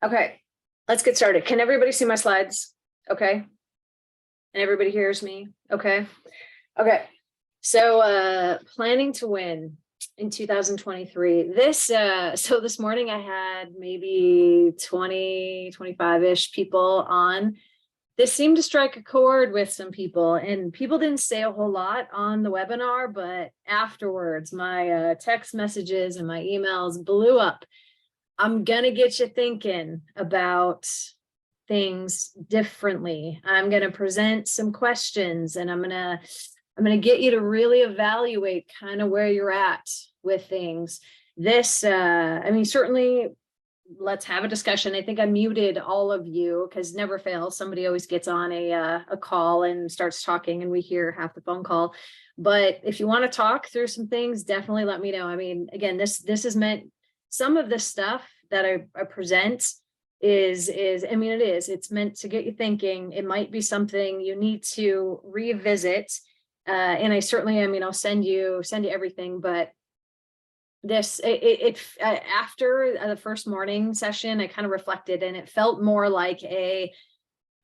Okay, let's get started. Can everybody see my slides? Okay. And everybody hears me? Okay. Okay. So planning to win in 2023. So this morning I had maybe 20, 25-ish people on. This seemed to strike a chord with some people, and people didn't say a whole lot on the webinar, but afterwards my text messages and my emails blew up. I'm going to get you thinking about things differently. I'm going to present some questions, and I'm going to get you to really evaluate kind of where you're at with things. I mean, certainly let's have a discussion. I think I muted all of you because never fails. Somebody always gets on a call and starts talking and we hear half the phone call. But if you want to talk through some things, definitely let me know. I mean, again, this is meant, some of the stuff that I present it's meant to get you thinking. It might be something you need to revisit. And I'll send you everything, but after the first morning session, I kind of reflected, and it felt more like a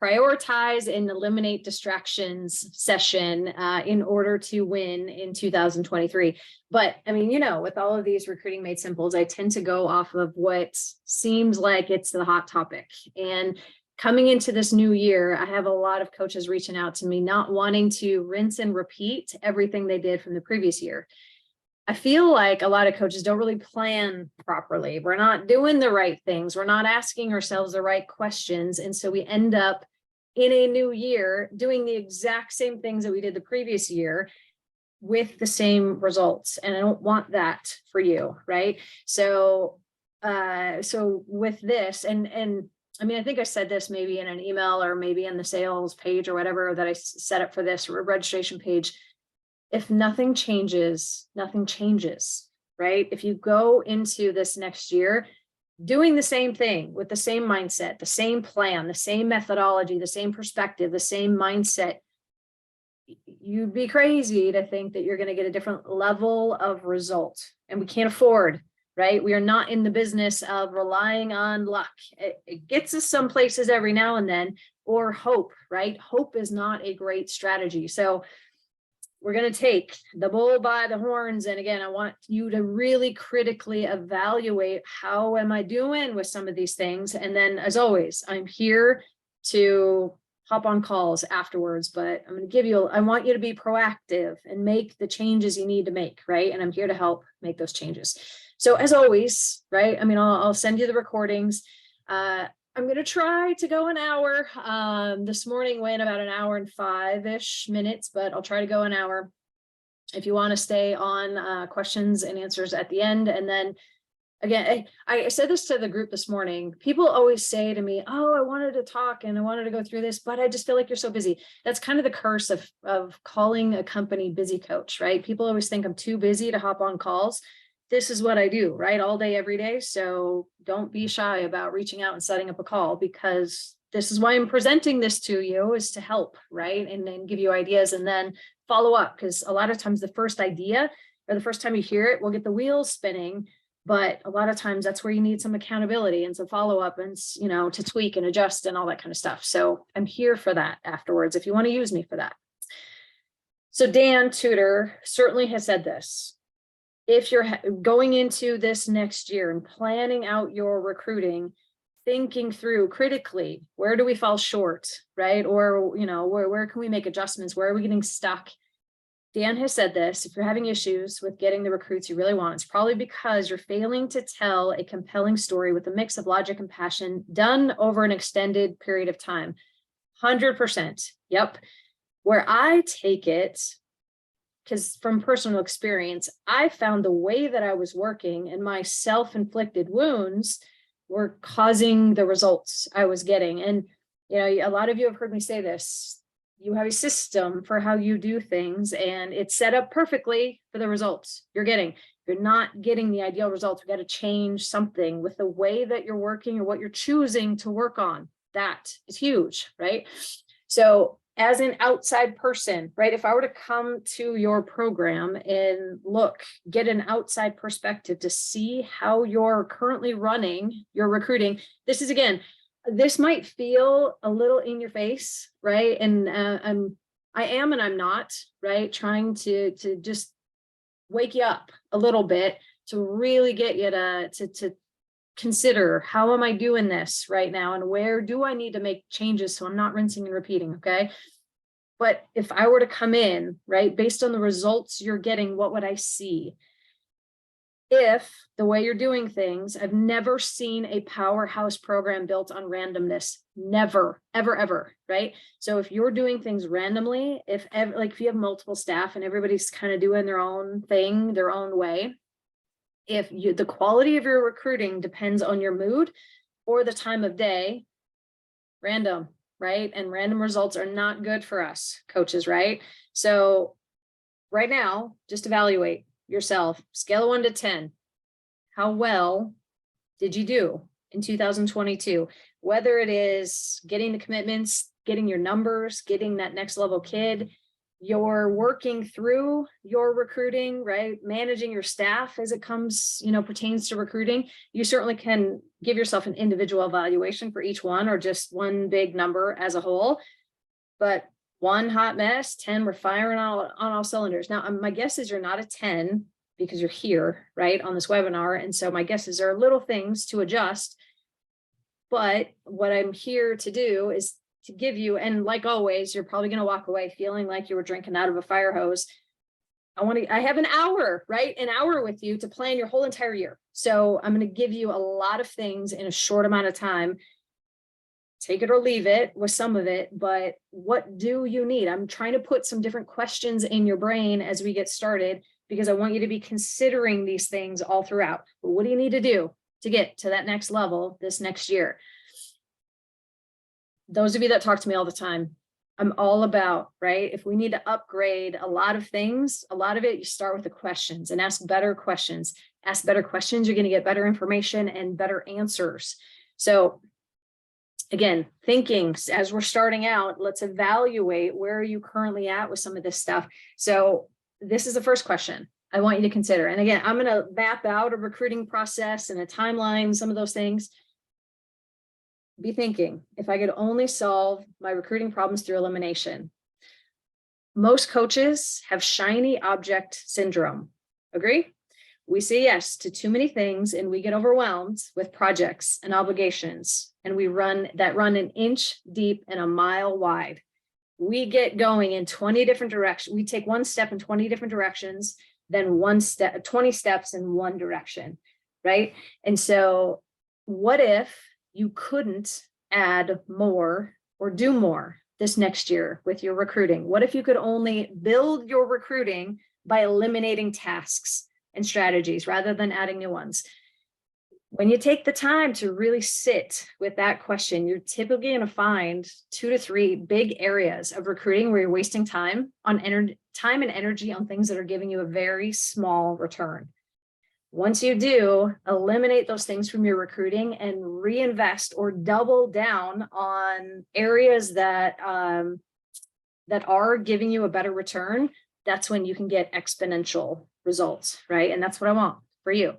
prioritize and eliminate distractions session in order to win in 2023. But I mean, with all of these Recruiting Made Simples, I tend to go off of what seems like it's the hot topic. And coming into this new year, I have a lot of coaches reaching out to me, not wanting to rinse and repeat everything they did from the previous year. I feel like a lot of coaches don't really plan properly. We're not doing the right things. We're not asking ourselves the right questions. And so we end up in a new year doing the exact same things that we did the previous year with the same results. And I don't want that for you, right? So with this, and I mean, I think I said this maybe in an email or maybe in the sales page or whatever that I set up for this registration page. If nothing changes, right? If you go into this next year doing the same thing with the same mindset, the same plan, the same methodology, the same perspective, the same mindset, you'd be crazy to think that you're going to get a different level of result. And we can't afford, right? We are not in the business of relying on luck. It gets us some places every now and then, or hope, right? Hope is not a great strategy. So we're going to take the bull by the horns. And again, I want you to really critically evaluate, how am I doing with some of these things? And then, as always, I'm here to hop on calls afterwards, but I'm going to I want you to be proactive and make the changes you need to make, right? And I'm here to help make those changes. So as always, right? I mean, I'll send you the recordings. I'm going to try to go an hour. This morning went about an hour and 5-ish minutes, but I'll try to go an hour. If you want to stay on questions and answers at the end. And then again, I said this to the group this morning. People always say to me, oh, I wanted to talk and I wanted to go through this, but I just feel like you're so busy. That's kind of the curse of calling a company busy coach, right? People always think I'm too busy to hop on calls. This is what I do, right? All day, every day. So don't be shy about reaching out and setting up a call, because this is why I'm presenting this to you, is to help, right? And then give you ideas and then follow up. Because a lot of times the first idea or the first time you hear it will get the wheels spinning. But a lot of times that's where you need some accountability and some follow up and, to tweak and adjust and all that kind of stuff. So I'm here for that afterwards if you want to use me for that. So Dan Tudor certainly has said this. If you're going into this next year and planning out your recruiting, thinking through critically, where do we fall short, right? Or, where can we make adjustments? Where are we getting stuck? Dan has said this: if you're having issues with getting the recruits you really want, it's probably because you're failing to tell a compelling story with a mix of logic and passion done over an extended period of time. 100%. Yep. Where I take it, because from personal experience, I found the way that I was working and my self-inflicted wounds were causing the results I was getting. And, a lot of you have heard me say this. You have a system for how you do things, and it's set up perfectly for the results you're getting. You're not getting the ideal results. We got to change something with the way that you're working or what you're choosing to work on. That is huge, right? So as an outside person, right? If I were to come to your program and look, get an outside perspective to see how you're currently running your recruiting, this is, again, this might feel a little in your face, right? And I am and I'm not, right? Trying to just wake you up a little bit to really get you to consider, how am I doing this right now? And where do I need to make changes so I'm not rinsing and repeating, okay? But if I were to come in, right, based on the results you're getting, what would I see? If the way you're doing things, I've never seen a powerhouse program built on randomness. Never, ever, ever, right? So if you're doing things randomly, if you have multiple staff and everybody's kind of doing their own thing, their own way, if the quality of your recruiting depends on your mood or the time of day, random, right? And random results are not good for us coaches, right? So right now, just evaluate yourself, scale of 1 to 10. How well did you do in 2022? Whether it is getting the commitments, getting your numbers, getting that next level kid, you're working through your recruiting, right? Managing your staff as it comes, pertains to recruiting. You certainly can give yourself an individual evaluation for each one, or just one big number as a whole. But 1, hot mess, 10, we're firing on all cylinders. Now, my guess is you're not a 10 because you're here, right, on this webinar. And so my guess is there are little things to adjust. But what I'm here to do is to give you, and like always, you're probably going to walk away feeling like you were drinking out of a fire hose. I have an hour, right? An hour with you to plan your whole entire year. So I'm going to give you a lot of things in a short amount of time. Take it or leave it with some of it, but what do you need? I'm trying to put some different questions in your brain as we get started, because I want you to be considering these things all throughout. But what do you need to do to get to that next level this next year? Those of you that talk to me all the time, I'm all about, right? If we need to upgrade a lot of things, a lot of it, you start with the questions and ask better questions. Ask better questions, you're going to get better information and better answers. So again, thinking as we're starting out, let's evaluate where are you currently at with some of this stuff. So this is the first question I want you to consider. And again, I'm going to map out a recruiting process and a timeline, some of those things. Be thinking, if I could only solve my recruiting problems through elimination. Most coaches have shiny object syndrome. Agree? We say yes to too many things and we get overwhelmed with projects and obligations, and we run an inch deep and a mile wide. We get going in 20 different directions. We take one step in 20 different directions, then 20 steps in one direction, right? And so what if you couldn't add more or do more this next year with your recruiting? What if you could only build your recruiting by eliminating tasks and strategies rather than adding new ones? When you take the time to really sit with that question, you're typically going to find 2 to 3 big areas of recruiting where you're wasting time and energy on things that are giving you a very small return. Once you do, eliminate those things from your recruiting and reinvest or double down on areas that are giving you a better return. That's when you can get exponential results, right? And that's what I want for you.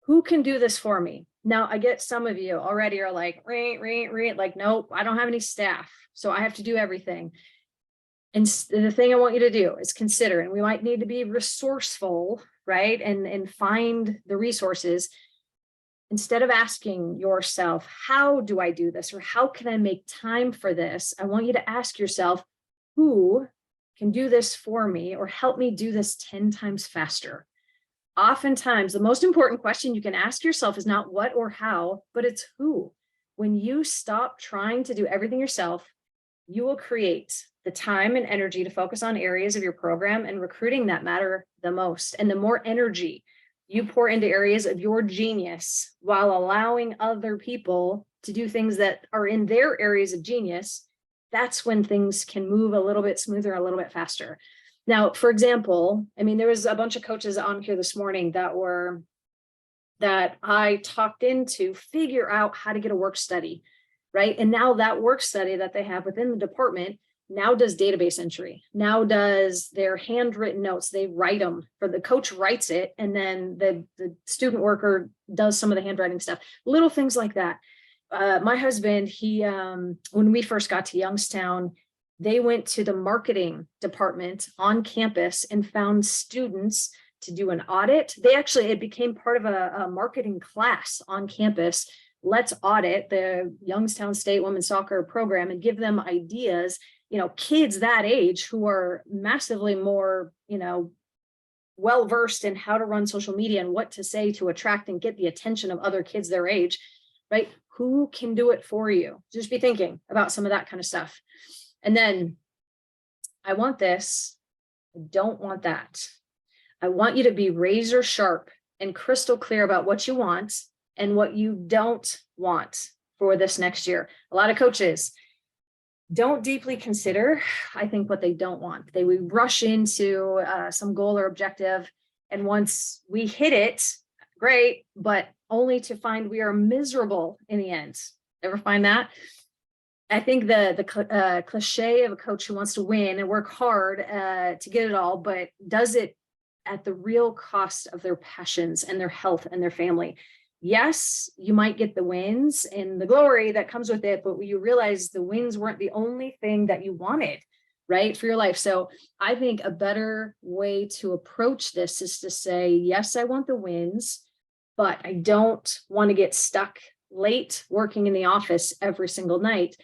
Who can do this for me? Now, I get some of you already are like, like, nope, I don't have any staff, so I have to do everything. And the thing I want you to do is consider, and we might need to be resourceful, right? And find the resources. Instead of asking yourself, how do I do this? Or how can I make time for this? I want you to ask yourself, who can do this for me or help me do this 10 times faster? Oftentimes, the most important question you can ask yourself is not what or how, but it's who. When you stop trying to do everything yourself, you will create the time and energy to focus on areas of your program and recruiting that matter the most. And the more energy you pour into areas of your genius while allowing other people to do things that are in their areas of genius, that's when things can move a little bit smoother, a little bit faster. Now, for example, I mean, there was a bunch of coaches on here this morning that I talked into figure out how to get a work study, right? And now that work study that they have within the department now does database entry, now does their handwritten notes. They write them, or the coach writes it, and then the student worker does some of the handwriting stuff, little things like that. My husband, he, when we first got to Youngstown, they went to the marketing department on campus and found students to do an audit. It became part of a marketing class on campus. Let's audit the Youngstown State Women's Soccer program and give them ideas. Kids that age who are massively more, well-versed in how to run social media and what to say to attract and get the attention of other kids their age, right? Who can do it for you? Just be thinking about some of that kind of stuff. And then I want this, I don't want that. I want you to be razor sharp and crystal clear about what you want and what you don't want for this next year. A lot of coaches don't deeply consider, I think, what they don't want. We rush into some goal or objective, and once we hit it, great, but only to find we are miserable in the end. Ever find that? I think the cliche of a coach who wants to win and work hard to get it all, but does it at the real cost of their passions and their health and their family. Yes, you might get the wins and the glory that comes with it, but you realize the wins weren't the only thing that you wanted, right, for your life. So I think a better way to approach this is to say, yes, I want the wins, but I don't want to get stuck late working in the office every single night.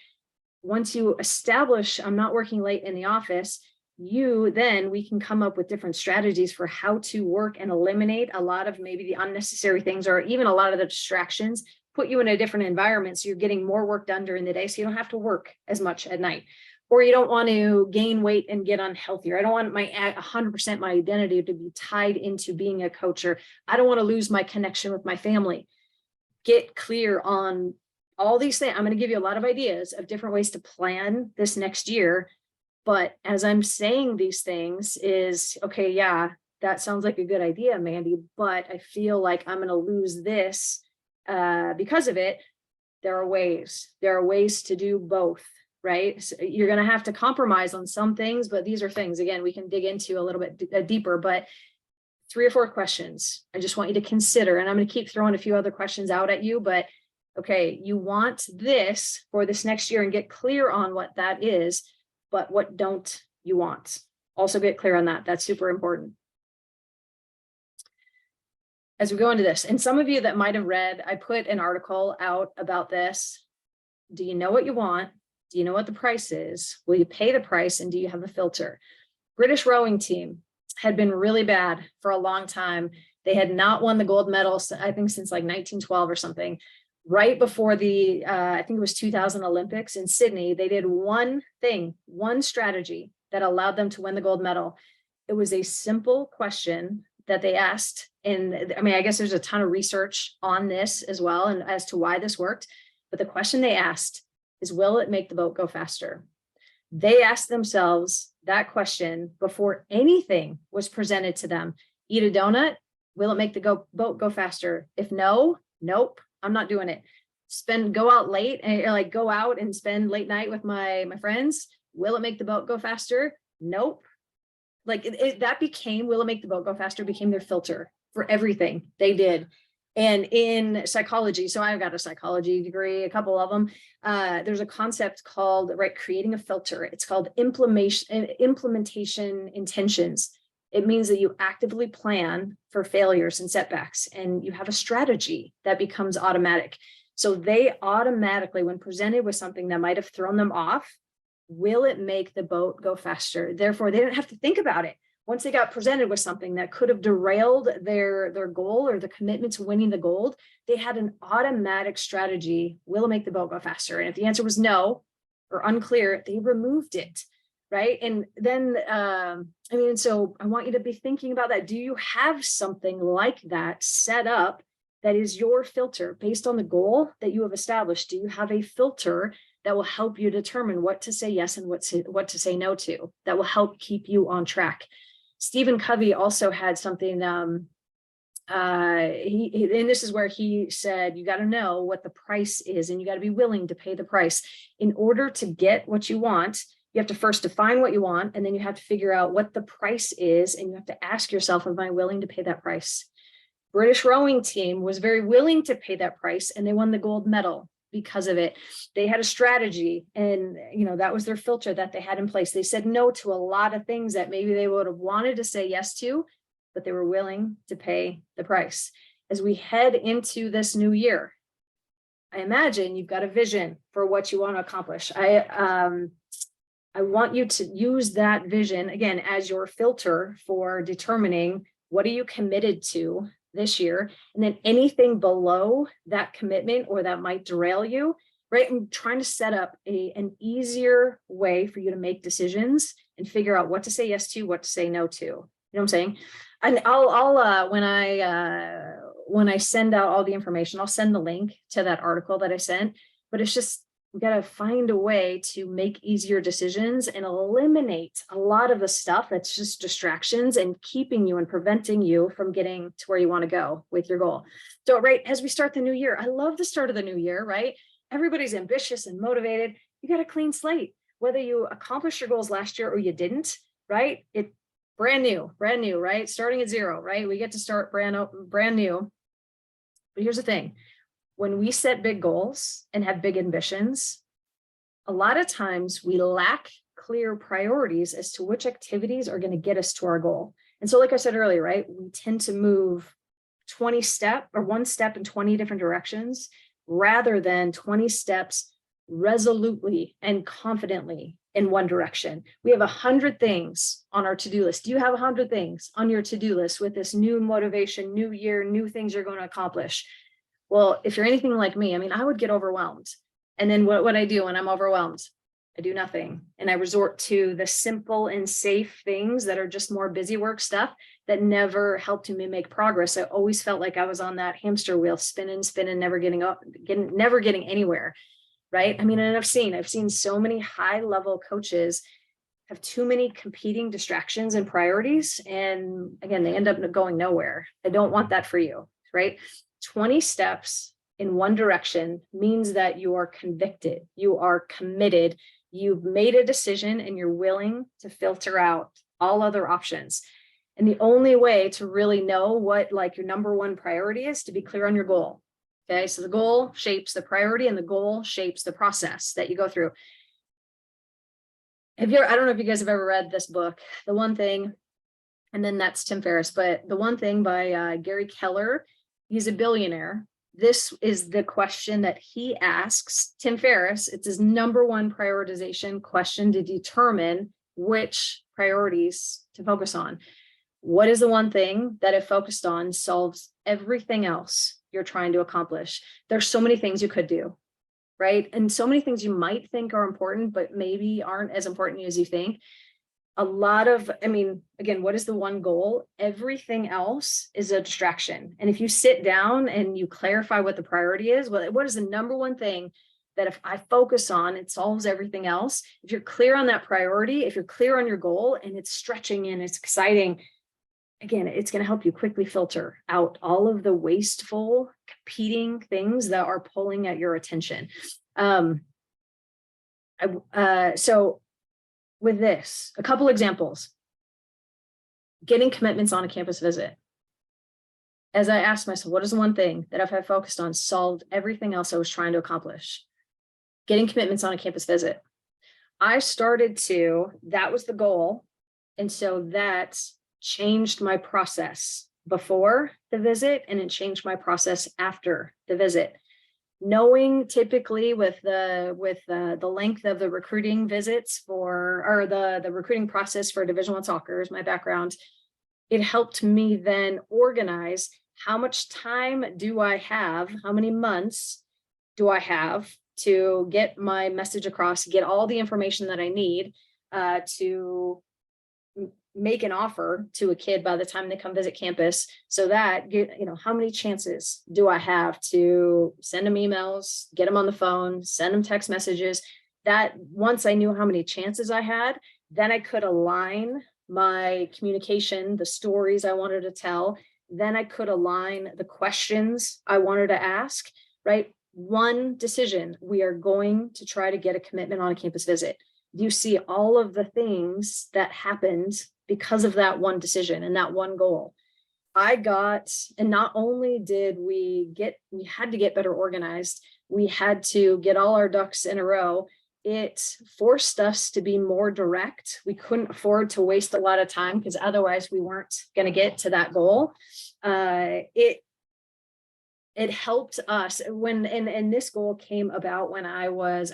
Once you establish I'm not working late in the office, then we can come up with different strategies for how to work and eliminate a lot of maybe the unnecessary things, or even a lot of the distractions, put you in a different environment. So you're getting more work done during the day. So you don't have to work as much at night, or you don't want to gain weight and get unhealthier. I don't want 100% my identity to be tied into being a coach, or I don't want to lose my connection with my family. Get clear on all these things. I'm going to give you a lot of ideas of different ways to plan this next year. But as I'm saying these things is, okay, yeah, that sounds like a good idea, Mandy, but I feel like I'm going to lose this because of it. There are ways to do both, right? So you're going to have to compromise on some things, but these are things, again, we can dig into a little bit deeper, but 3 or 4 questions I just want you to consider. And I'm going to keep throwing a few other questions out at you, but okay, you want this for this next year and get clear on what that is. But what don't you want? Also get clear on that. That's super important. As we go into this, and some of you that might have read, I put an article out about this. Do you know what you want? Do you know what the price is? Will you pay the price? And do you have a filter? British rowing team had been really bad for a long time. They had not won the gold medal, I think, since like 1912 or something. Right before the, I think it was 2000 Olympics in Sydney, they did one thing, one strategy that allowed them to win the gold medal. It was a simple question that they asked. And I mean, I guess there's a ton of research on this as well, and as to why this worked. But the question they asked is, will it make the boat go faster? They asked themselves that question before anything was presented to them. Eat a donut, will it make the boat go faster? If no, nope. I'm not doing it. Go out late and go out and spend late night with my friends. Will it make the boat go faster? Nope. That became, will it make the boat go faster, became their filter for everything they did. And in psychology, so I've got a psychology degree, a couple of them. There's a concept called, creating a filter. It's called implementation intentions. It means that you actively plan for failures and setbacks, and you have a strategy that becomes automatic. So they automatically, when presented with something that might have thrown them off, will it make the boat go faster? Therefore, they didn't have to think about it. Once they got presented with something that could have derailed their goal or the commitment to winning the gold, they had an automatic strategy. Will it make the boat go faster? And if the answer was no or unclear, they removed it. Right. And then, so I want you to be thinking about that. Do you have something like that set up that is your filter based on the goal that you have established? Do you have a filter that will help you determine what to say yes and what to say no to, that will help keep you on track? Stephen Covey also had something, and this is where he said, you got to know what the price is, and you got to be willing to pay the price in order to get what you want. You have to first define what you want, and then you have to figure out what the price is, and you have to ask yourself, am I willing to pay that price? British rowing team was very willing to pay that price, and they won the gold medal because of it. They had a strategy, and that was their filter that they had in place. They said no to a lot of things that maybe they would have wanted to say yes to, but they were willing to pay the price. As we head into this new year, I imagine you've got a vision for what you want to accomplish. I want you to use that vision again as your filter for determining what are you committed to this year, and then anything below that commitment or that might derail you, right? I'm trying to set up an easier way for you to make decisions and figure out what to say yes to, what to say no to. You know what I'm saying? And I'll when I send out all the information, I'll send the link to that article that I sent, but it's just, we got to find a way to make easier decisions and eliminate a lot of the stuff that's just distractions and keeping you and preventing you from getting to where you want to go with your goal. So, right, as we start the new year, I love the start of the new year, right? Everybody's ambitious and motivated. You got a clean slate, whether you accomplished your goals last year or you didn't, right? It brand new, right? Starting at zero, right? We get to start brand new. But here's the thing. When we set big goals and have big ambitions, a lot of times we lack clear priorities as to which activities are going to get us to our goal. And so, like I said earlier, right, we tend to move one step in 20 different directions rather than 20 steps resolutely and confidently in one direction. We have 100 things on our to-do list. Do you have 100 things on your to-do list with this new motivation, new year, new things you're going to accomplish? Well, if you're anything like me, I would get overwhelmed. And then what I do when I'm overwhelmed, I do nothing. And I resort to the simple and safe things that are just more busy work stuff that never helped me make progress. I always felt like I was on that hamster wheel, spinning, never getting anywhere. Right. And I've seen so many high level coaches have too many competing distractions and priorities. And again, they end up going nowhere. I don't want that for you. Right. 20 steps in one direction means that you are convicted, you are committed, you've made a decision, and you're willing to filter out all other options. And the only way to really know what your number one priority is to be clear on your goal. Okay, so the goal shapes the priority and the goal shapes the process that you go through. I don't know if you guys have ever read this book, The One Thing, and then that's Tim Ferriss, but The One Thing by Gary Keller. He's a billionaire. This is the question that he asks Tim Ferriss. It's his number one prioritization question to determine which priorities to focus on. What is the one thing that if focused on solves everything else you're trying to accomplish? There's so many things you could do, right? And so many things you might think are important, but maybe aren't as important as you think. A lot of, again, what is the one goal? Everything else is a distraction. And if you sit down and you clarify what the priority is, what is the number one thing that if I focus on, it solves everything else? If you're clear on that priority, if you're clear on your goal and it's stretching and it's exciting, again, it's going to help you quickly filter out all of the wasteful, competing things that are pulling at your attention. So with this, a couple examples. Getting commitments on a campus visit. As I asked myself, what is the one thing that if I focused on solved everything else I was trying to accomplish? Getting commitments on a campus visit. That was the goal. And so that changed my process before the visit, and it changed my process after the visit. Knowing typically with the length of the recruiting visits the recruiting process for Division I soccer is my background, it helped me then organize how much time do I have, how many months do I have to get my message across, get all the information that I need to make an offer to a kid by the time they come visit campus, so that, how many chances do I have to send them emails, get them on the phone, send them text messages? That once I knew how many chances I had, then I could align my communication, the stories I wanted to tell. Then I could align the questions I wanted to ask, right? One decision, we are going to try to get a commitment on a campus visit. you see all of the things that happened because of that one decision and that one goal. And not only did we had to get better organized, we had to get all our ducks in a row. It forced us to be more direct. We couldn't afford to waste a lot of time because otherwise we weren't going to get to that goal. It helped us and this goal came about when I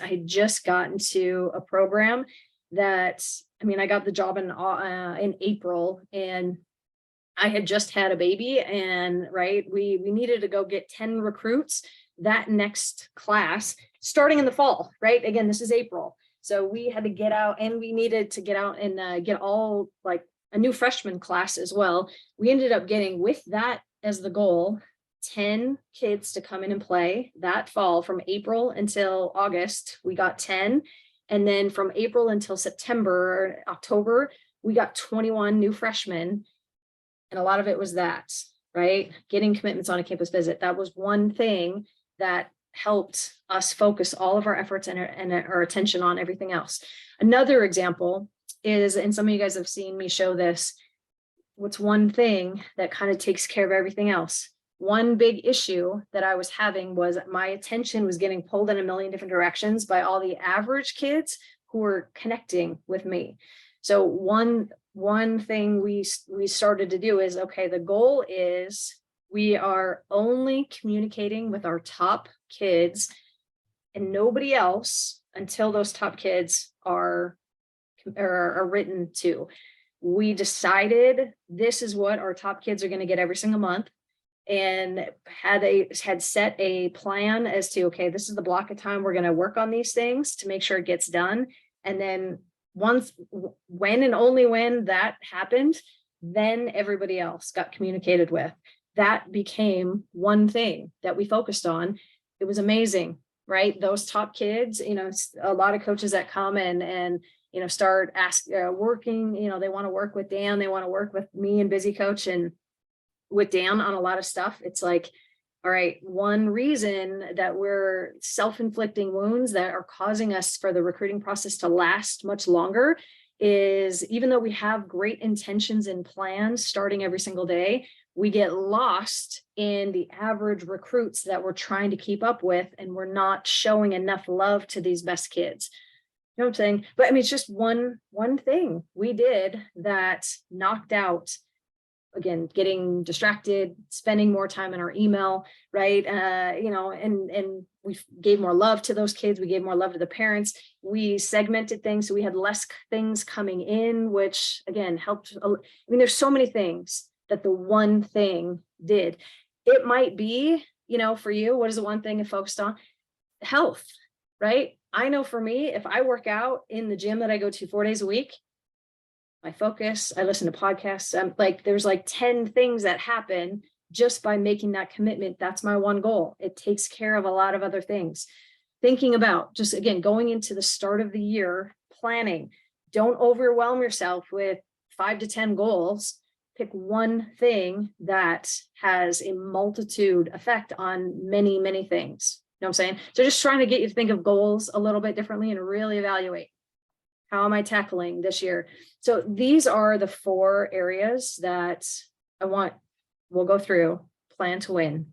had just gotten to a program that, I got the job in April, and I had just had a baby, and we needed to go get 10 recruits that next class starting in the fall, right? Again, this is April. So we had to get out, and we needed to get out and get all a new freshman class as well. We ended up getting, with that as the goal, 10 kids to come in and play that fall. From April until August, we got 10. And then from April until October, we got 21 new freshmen. And a lot of it was that, right? Getting commitments on a campus visit. That was one thing that helped us focus all of our efforts and our attention on everything else. Another example is, and some of you guys have seen me show this, what's one thing that kind of takes care of everything else? One big issue that I was having was my attention was getting pulled in a million different directions by all the average kids who were connecting with me. So one thing we started to do is, okay, the goal is we are only communicating with our top kids and nobody else until those top kids are written to. We decided this is what our top kids are going to get every single month, and had set a plan as to, okay, this is the block of time we're going to work on these things to make sure it gets done. And then when and only when that happened, then everybody else got communicated with. That became one thing that we focused on. It was amazing, right? Those top kids, a lot of coaches that come and start working, they want to work with Dan, they want to work with me and Busy Coach and with Dan on a lot of stuff. It's like, all right, one reason that we're self-inflicting wounds that are causing us for the recruiting process to last much longer is, even though we have great intentions and plans starting every single day, we get lost in the average recruits that we're trying to keep up with, and we're not showing enough love to these best kids. You know what I'm saying? But it's just one thing we did that knocked out, again, getting distracted, spending more time in our email, right? And we gave more love to those kids. We gave more love to the parents. We segmented things, so we had less things coming in, which again helped. There's so many things that the one thing did. It might be, for you, what is the one thing you focused on? Health, right? I know for me, if I work out in the gym that I go to 4 days a week, my focus, I listen to podcasts. There's 10 things that happen just by making that commitment. That's my one goal. It takes care of a lot of other things. Thinking about, just again, going into the start of the year, planning. Don't overwhelm yourself with 5 to 10 goals. Pick one thing that has a multitude effect on many, many things. You know what I'm saying? So just trying to get you to think of goals a little bit differently and really evaluate, how am I tackling this year? So these are the 4 areas that we'll go through. Plan to win.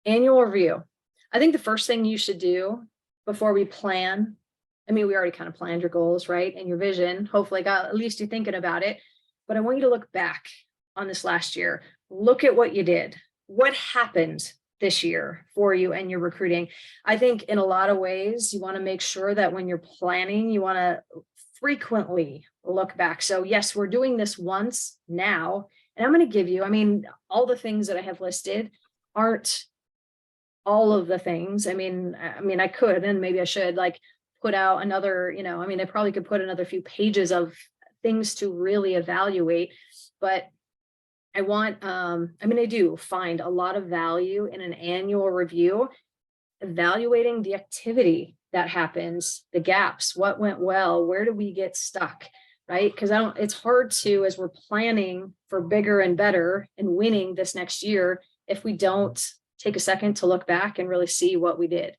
Annual review. I think the first thing you should do before we plan, we already kind of planned your goals, right? And your vision, hopefully got at least you thinking about it. But I want you to look back on this last year. Look at what you did. What happened this year for you and your recruiting? I think in a lot of ways, you want to make sure that when you're planning, you want to frequently look back. So yes, we're doing this once now, and I'm going to give you, all the things that I have listed aren't all of the things. I could, and maybe I should put out another, I probably could put another few pages of things to really evaluate, but I do find a lot of value in an annual review, evaluating the activity that happens, the gaps, what went well, where do we get stuck, right? Because it's hard to, as we're planning for bigger and better and winning this next year, if we don't take a second to look back and really see what we did.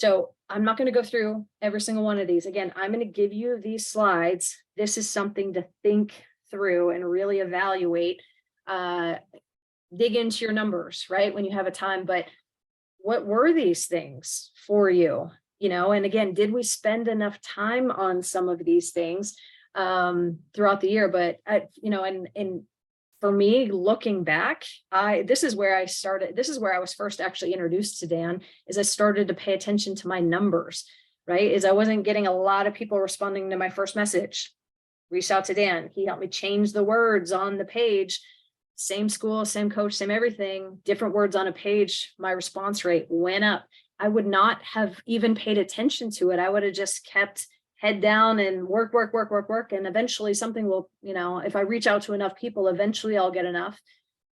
So I'm not going to go through every single one of these. Again, I'm going to give you these slides. This is something to think through and really evaluate, dig into your numbers, right? When you have a time, but what were these things for you? And again, did we spend enough time on some of these things throughout the year? But and for me, looking back, this is where I started. This is where I was first actually introduced to Dan, is I started to pay attention to my numbers, right? Is I wasn't getting a lot of people responding to my first message. Reached out to Dan. He helped me change the words on the page. Same school, same coach, same everything, different words on a page. My response rate went up. I would not have even paid attention to it. I would have just kept head down and work. And eventually something will, if I reach out to enough people, eventually I'll get enough.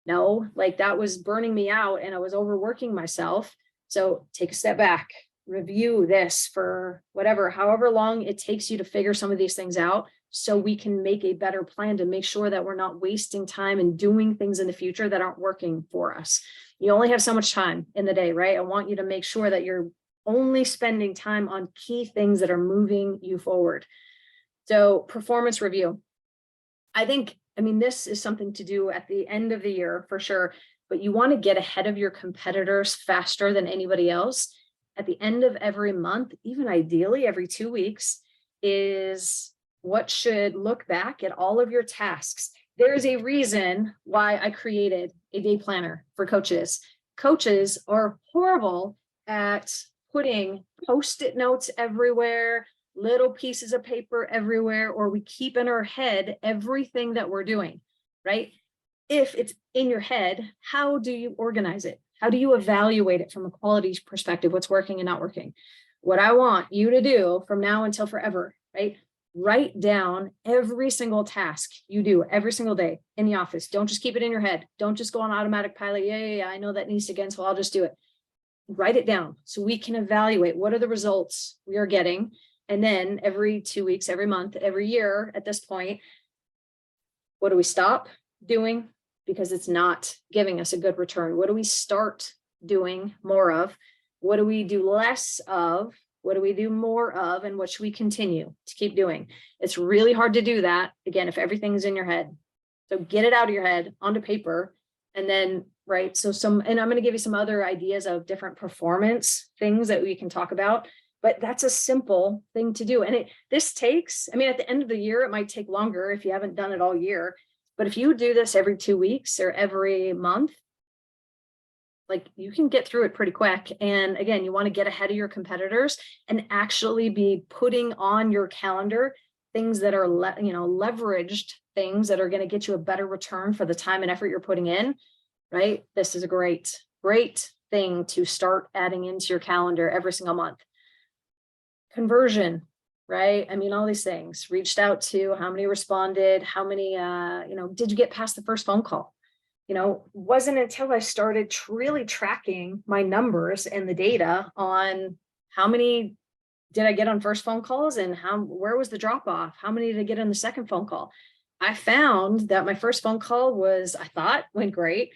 No, like that was burning me out and I was overworking myself. So take a step back, review this for however long it takes you to figure some of these things out, so we can make a better plan to make sure that we're not wasting time and doing things in the future that aren't working for us. You only have so much time in the day, right? I want you to make sure that you're only spending time on key things that are moving you forward. So performance review. This is something to do at the end of the year for sure, but you want to get ahead of your competitors faster than anybody else. At the end of every month, even ideally every 2 weeks, is what should look back at all of your tasks. There is a reason why I created a day planner for coaches. Coaches are horrible at putting Post-it notes everywhere, little pieces of paper everywhere, or we keep in our head everything that we're doing, right? If it's in your head, how do you organize it? How do you evaluate it from a quality perspective? What's working and not working? What I want you to do from now until forever, right? Write down every single task you do every single day in the office. Don't just keep it in your head. Don't just go on automatic pilot. Yeah, I know that needs to get, so I'll just do it. Write it down so we can evaluate what are the results we are getting. And then every 2 weeks, every month, every year at this point, what do we stop doing because it's not giving us a good return? What do we start doing more of? What do we do less of? What do we do more of? And what should we continue to keep doing? It's really hard to do that, again, if everything's in your head. So get it out of your head onto paper. And then, right, and I'm going to give you some other ideas of different performance things that we can talk about, but that's a simple thing to do. And this takes, at the end of the year, it might take longer if you haven't done it all year. But if you do this every 2 weeks or every month, like you can get through it pretty quick. And again, you want to get ahead of your competitors and actually be putting on your calendar things that are, leveraged things that are going to get you a better return for the time and effort you're putting in, right? This is a great thing to start adding into your calendar every single month. Conversion, right? All these things. Reached out to, how many responded, how many, did you get past the first phone call? Wasn't until I started really tracking my numbers and the data on how many did I get on first phone calls and where was the drop off? How many did I get on the second phone call? I found that my first phone call I thought went great,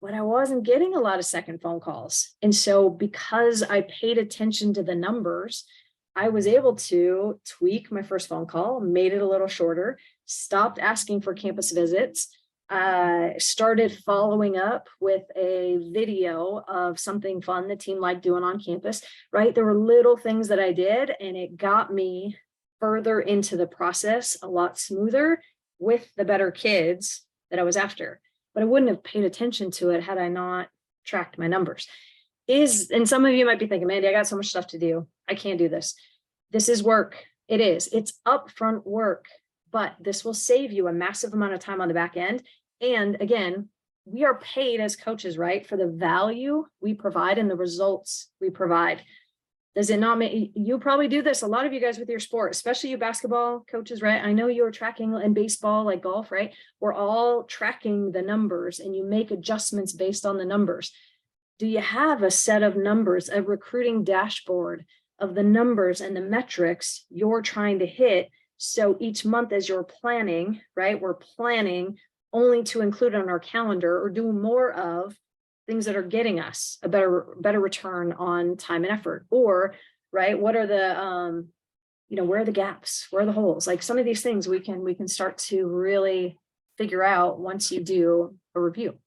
but I wasn't getting a lot of second phone calls. And so because I paid attention to the numbers, I was able to tweak my first phone call, made it a little shorter, stopped asking for campus visits, started following up with a video of something fun the team liked doing on campus, right? There were little things that I did, and it got me further into the process a lot smoother with the better kids that I was after. But I wouldn't have paid attention to it had I not tracked my numbers. And some of you might be thinking, Mandy, I got so much stuff to do. I can't do this. This is work. It is. It's upfront work, but this will save you a massive amount of time on the back end. And again, we are paid as coaches, right, for the value we provide and the results we provide. Does it not make you probably do this? A lot of you guys with your sport, especially you basketball coaches, right? I know you're tracking, and baseball, like golf, right? We're all tracking the numbers and you make adjustments based on the numbers. Do you have a set of numbers, a recruiting dashboard of the numbers and the metrics you're trying to hit? So each month as you're planning, right, we're planning only to include on our calendar or do more of things that are getting us a better return on time and effort? Or, right, what are the, where are the gaps? Where are the holes? Like some of these things we can start to really figure out once you do a review.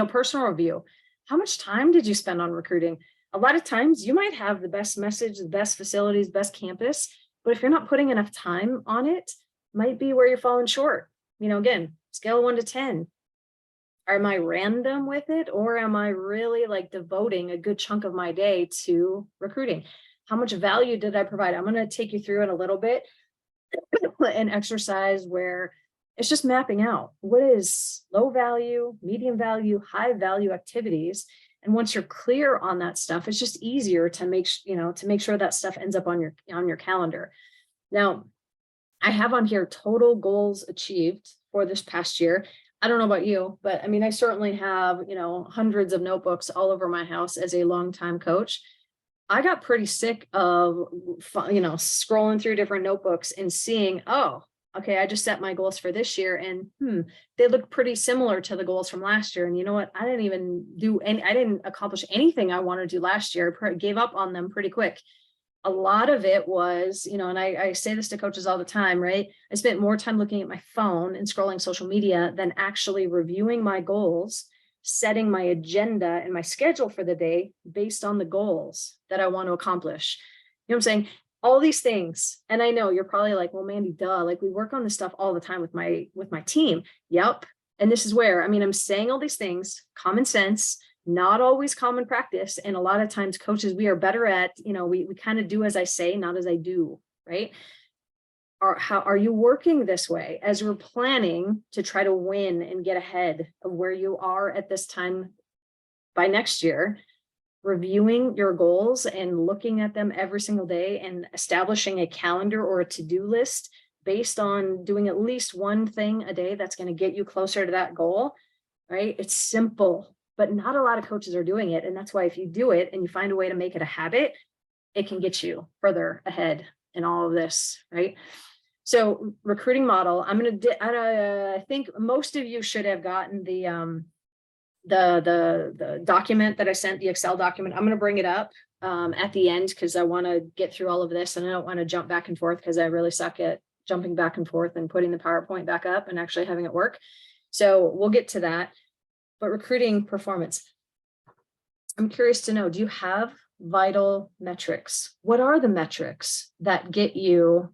Personal review. How much time did you spend on recruiting? A lot of times you might have the best message, the best facilities, best campus, but if you're not putting enough time on it, might be where you're falling short. Again, scale of 1 to 10. Am I random with it, or am I really like devoting a good chunk of my day to recruiting? How much value did I provide? I'm going to take you through it a little bit, an exercise where it's just mapping out what is low value, medium value, high value activities. And once you're clear on that stuff, it's just easier to make sure that stuff ends up on your calendar. Now, I have on here total goals achieved for this past year. I don't know about you, but I certainly have, hundreds of notebooks all over my house as a longtime coach. I got pretty sick of, scrolling through different notebooks and seeing, oh, okay, I just set my goals for this year and they look pretty similar to the goals from last year. And you know what? I didn't accomplish anything I wanted to do last year. I gave up on them pretty quick. A lot of it was, and I say this to coaches all the time, right? I spent more time looking at my phone and scrolling social media than actually reviewing my goals, setting my agenda and my schedule for the day based on the goals that I want to accomplish. You know what I'm saying? All these things. And I know you're probably like, well, Mandy, duh, like we work on this stuff all the time with my team. Yep. And this is where, I'm saying all these things, common sense, not always common practice. And a lot of times coaches, we are better at, we kind of do as I say, not as I do, right? How are you working this way as we're planning to try to win and get ahead of where you are at this time by next year? Reviewing your goals and looking at them every single day and establishing a calendar or a to-do list based on doing at least one thing a day that's going to get you closer to that goal, right? It's simple, but not a lot of coaches are doing it. And that's why if you do it and you find a way to make it a habit, it can get you further ahead in all of this, right? So recruiting model, I think most of you should have gotten the document that I sent, the Excel document. I'm going to bring it up at the end because I want to get through all of this and I don't want to jump back and forth because I really suck at jumping back and forth and putting the PowerPoint back up and actually having it work. So we'll get to that. But recruiting performance, I'm curious to know, do you have vital metrics? What are the metrics that get you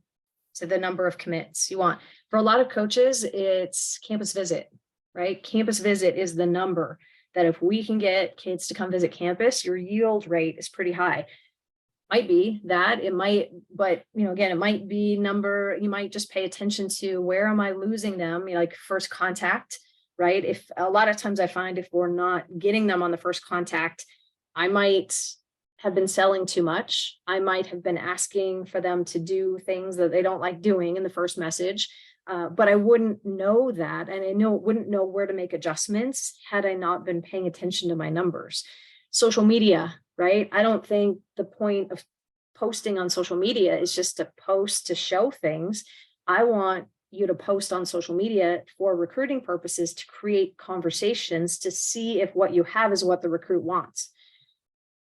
to the number of commits you want? For a lot of coaches, it's campus visit, right? Campus visit is the number that if we can get kids to come visit campus, your yield rate is pretty high. Might be that, it might, but again, it might be number, you might just pay attention to where am I losing them, like first contact, right? If a lot of times I find if we're not getting them on the first contact, I might have been selling too much. I might have been asking for them to do things that they don't like doing in the first message. But I wouldn't know that. And wouldn't know where to make adjustments had I not been paying attention to my numbers. Social media, right? I don't think the point of posting on social media is just to post to show things. I want you to post on social media for recruiting purposes to create conversations to see if what you have is what the recruit wants.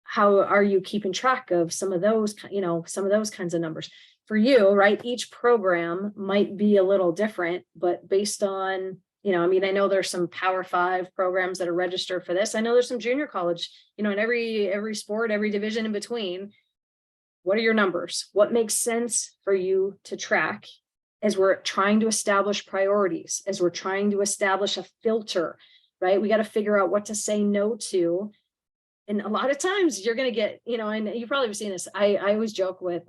How are you keeping track of some of those kinds of numbers? For you, right, each program might be a little different, but based on, I know there's some Power 5 programs that are registered for this. I know there's some junior college, in every sport, every division in between. What are your numbers? What makes sense for you to track as we're trying to establish priorities, as we're trying to establish a filter, right? We got to figure out what to say no to. And a lot of times you're going to get, and you probably have seen this. I always joke with,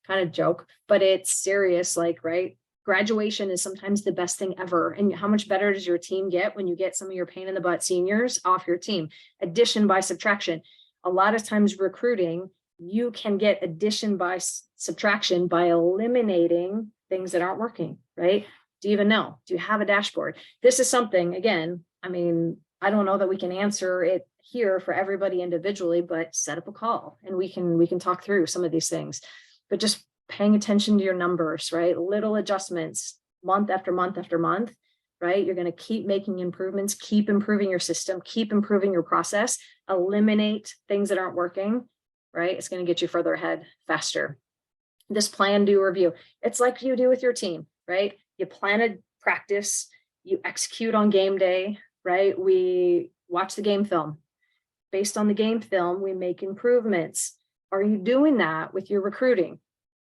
kind of joke, but it's serious, like, right? Graduation is sometimes the best thing ever. And how much better does your team get when you get some of your pain in the butt seniors off your team? Addition by subtraction. A lot of times recruiting, you can get addition by subtraction by eliminating things that aren't working, right? Do you even know? Do you have a dashboard? This is something, again, I don't know that we can answer it here for everybody individually, but set up a call and we can talk through some of these things. But just paying attention to your numbers, right? Little adjustments month after month after month right? You're going to keep making improvements, keep improving your system, keep improving your process, eliminate things that aren't working, right? It's going to get you further ahead faster. This plan, do, review. It's like you do with your team, right? You plan a practice, you execute on game day, right? We watch the game film. Based on the game film, we make improvements. Are you doing that with your recruiting?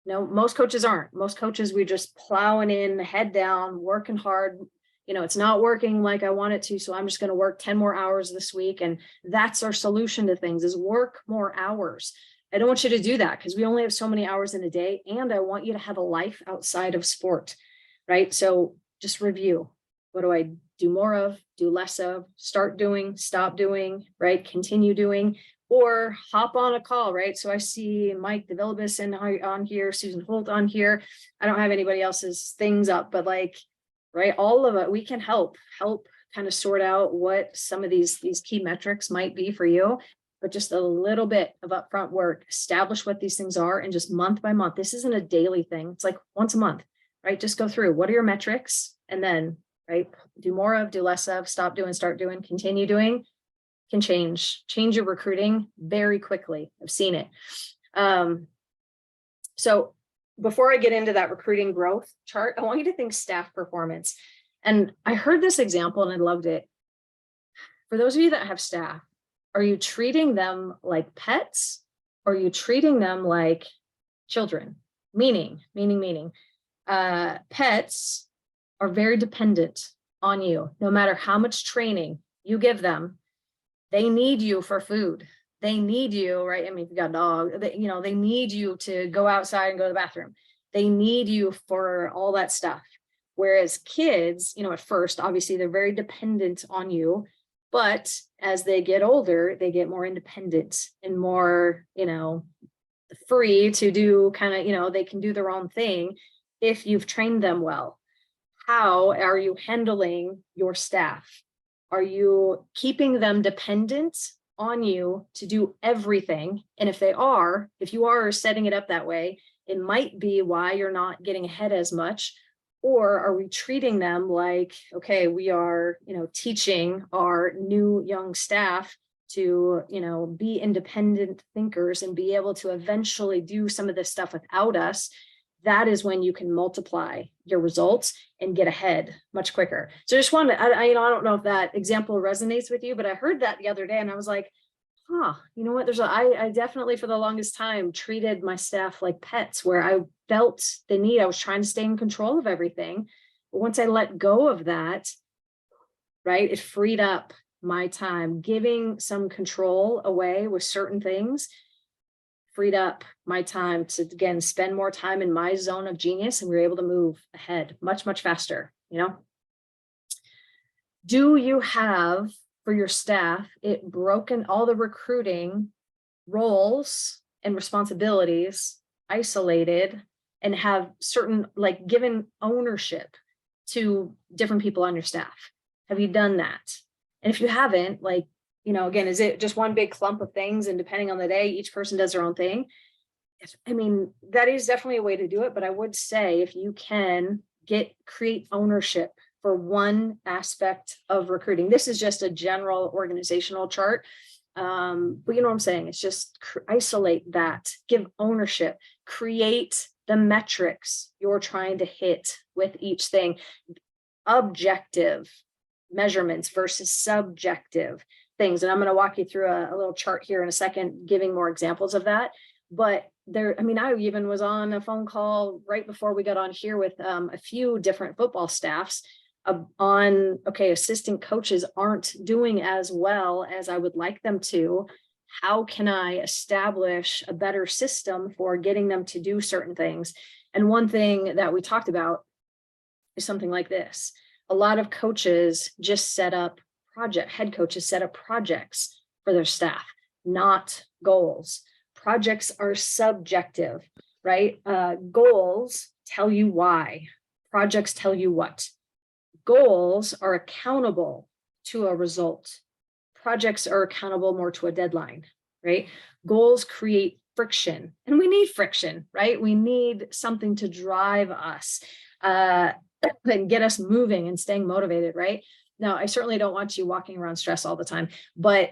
No, most coaches aren't. Most coaches, we just plowing in, head down, working hard. You know, it's not working like I want it to, so I'm just going to work 10 more hours this week. And that's our solution to things, is work more hours. I don't want you to do that because we only have so many hours in a day. And I want you to have a life outside of sport, right? So just review. What do I do more of, do less of, start doing, stop doing, right? Continue doing, or hop on a call, right? So I see Mike DeVillibus on here, Susan Holt on here. I don't have anybody else's things up, but like, right, all of it, we can help kind of sort out what some of these key metrics might be for you, but just a little bit of upfront work, establish what these things are, and just month by month. This isn't a daily thing. It's like once a month, right? Just go through, what are your metrics? And then, right, do more of, do less of, stop doing, start doing, continue doing, can change your recruiting very quickly. I've seen it. So before I get into that recruiting growth chart, I want you to think staff performance. And I heard this example and I loved it. For those of you that have staff, are you treating them like pets? Or are you treating them like children? Meaning, pets are very dependent on you. No matter how much training you give them, they need you for food. They need you, right? I mean, if you got a dog, they need you to go outside and go to the bathroom. They need you for all that stuff. Whereas kids, at first, obviously, they're very dependent on you. But as they get older, they get more independent and more, free to do kind of, they can do their own thing if you've trained them well. How are you handling your staff? Are you keeping them dependent on you to do everything? And if you are setting it up that way, it might be why you're not getting ahead as much. Or are we treating them like, okay, we are, teaching our new young staff to, be independent thinkers and be able to eventually do some of this stuff without us? That is when you can multiply your results and get ahead much quicker. So I just wanted, I don't know if that example resonates with you, but I heard that the other day and I was like, you know what? I definitely for the longest time treated my staff like pets, where I felt the need. I was trying to stay in control of everything. But once I let go of that, right, it freed up my time. Giving some control away with certain things freed up my time to, again, spend more time in my zone of genius, and we were able to move ahead much, much faster. Do you have for your staff it broken, all the recruiting roles and responsibilities isolated, and have certain, like, given ownership to different people on your staff? Have you done that? And if you haven't, again, is it just one big clump of things, and depending on the day, each person does their own thing? I mean, that is definitely a way to do it, but I would say if you can create ownership for one aspect of recruiting. This is just a general organizational chart. But you know what I'm saying? It's just isolate that, give ownership, create the metrics you're trying to hit with each thing. Objective measurements versus subjective things. And I'm going to walk you through a little chart here in a second, giving more examples of that. But I even was on a phone call right before we got on here with a few different football staffs assistant coaches aren't doing as well as I would like them to. How can I establish a better system for getting them to do certain things? And one thing that we talked about is something like this. A lot of coaches just head coaches set up projects for their staff, not goals. Projects are subjective, right? Goals tell you why. Projects tell you what. Goals are accountable to a result. Projects are accountable more to a deadline, right? Goals create friction, and we need friction, right? We need something to drive us. and get us moving and staying motivated, right? Now, I certainly don't want you walking around stressed all the time, but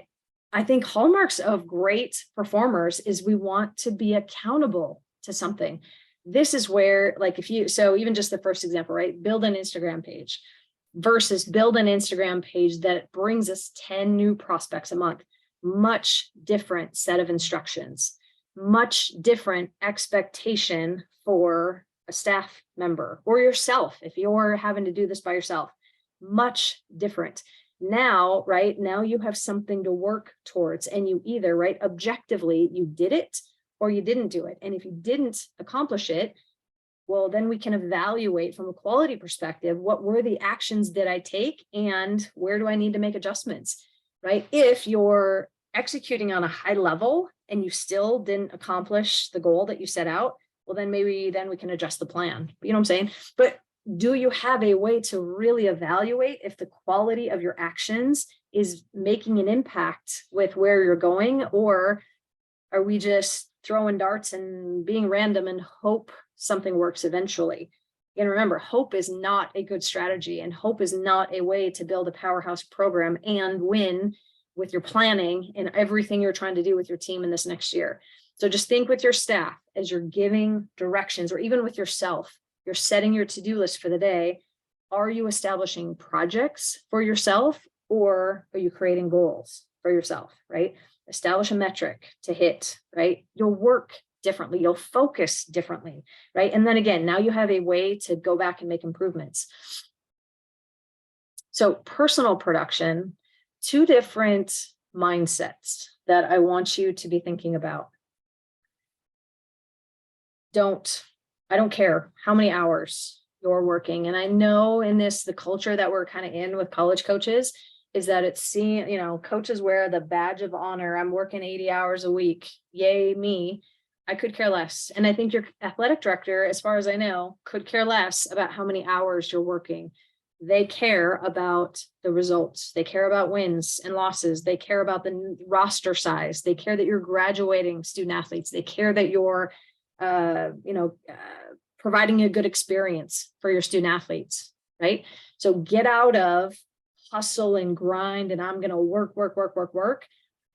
I think hallmarks of great performers is we want to be accountable to something. This is where, like, so even just the first example, right? Build an Instagram page versus build an Instagram page that brings us 10 new prospects a month. Much different set of instructions, much different expectation for a staff member or yourself. If you're having to do this by yourself, much different. Now, right now you have something to work towards, and you either, right, objectively, you did it or you didn't do it. And if you didn't accomplish it, well, then we can evaluate from a quality perspective, what were the actions that I take and where do I need to make adjustments, right? If you're executing on a high level and you still didn't accomplish the goal that you set out, well, then maybe then we can adjust the plan. You know what I'm saying? But do you have a way to really evaluate if the quality of your actions is making an impact with where you're going, or are we just throwing darts and being random and hope something works eventually? And remember, hope is not a good strategy, and hope is not a way to build a powerhouse program and win with your planning and everything you're trying to do with your team in this next year. So just think with your staff as you're giving directions, or even with yourself, you're setting your to-do list for the day. Are you establishing projects for yourself, or are you creating goals for yourself, right? Establish a metric to hit, right? You'll work differently. You'll focus differently, right? And then again, now you have a way to go back and make improvements. So personal production, two different mindsets that I want you to be thinking about. I don't care how many hours you're working. And I know in this, the culture that we're kind of in with college coaches is that it's seen, you know, coaches wear the badge of honor. I'm working 80 hours a week. Yay, me. I could care less. And I think your athletic director, as far as I know, could care less about how many hours you're working. They care about the results. They care about wins and losses. They care about the roster size. They care that you're graduating student athletes. They care that you're providing a good experience for your student athletes, right? So get out of hustle and grind and I'm going to work.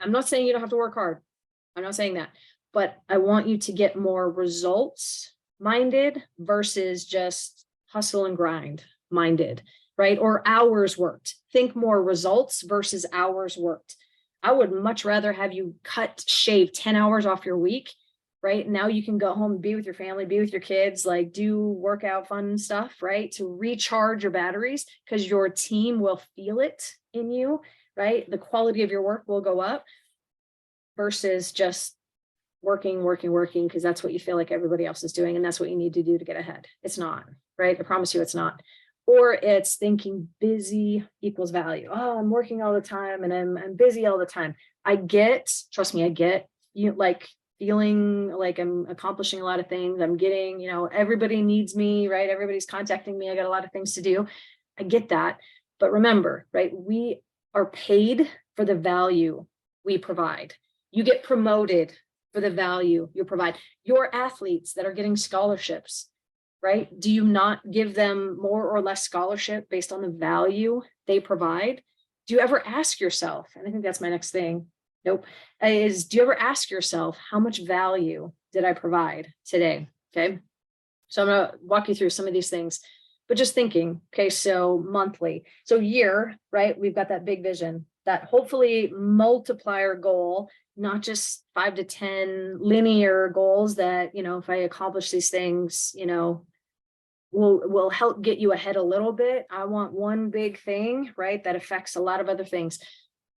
I'm not saying you don't have to work hard. I'm not saying that, but I want you to get more results minded versus just hustle and grind minded, right? Or hours worked. Think more results versus hours worked. I would much rather have you shave 10 hours off your week, right? Now you can go home and be with your family, be with your kids, like do workout fun stuff, right? To recharge your batteries, because your team will feel it in you, right? The quality of your work will go up versus just working, because that's what you feel like everybody else is doing. And that's what you need to do to get ahead. It's not, right? I promise you it's not. Or it's thinking busy equals value. Oh, I'm working all the time and I'm busy all the time. Trust me, I get you, like feeling like I'm accomplishing a lot of things. I'm getting, everybody needs me, right? Everybody's contacting me. I got a lot of things to do. I get that. But remember, right? We are paid for the value we provide. You get promoted for the value you provide. Your athletes that are getting scholarships, right? Do you not give them more or less scholarship based on the value they provide? Do you ever ask yourself, and I think that's my next thing, do you ever ask yourself, how much value did I provide today? Okay. So I'm going to walk you through some of these things, but just thinking, okay, so monthly, so year, right? We've got that big vision, that hopefully multiplier goal, not just 5 to 10 linear goals that, if I accomplish these things, will help get you ahead a little bit. I want one big thing, right? That affects a lot of other things.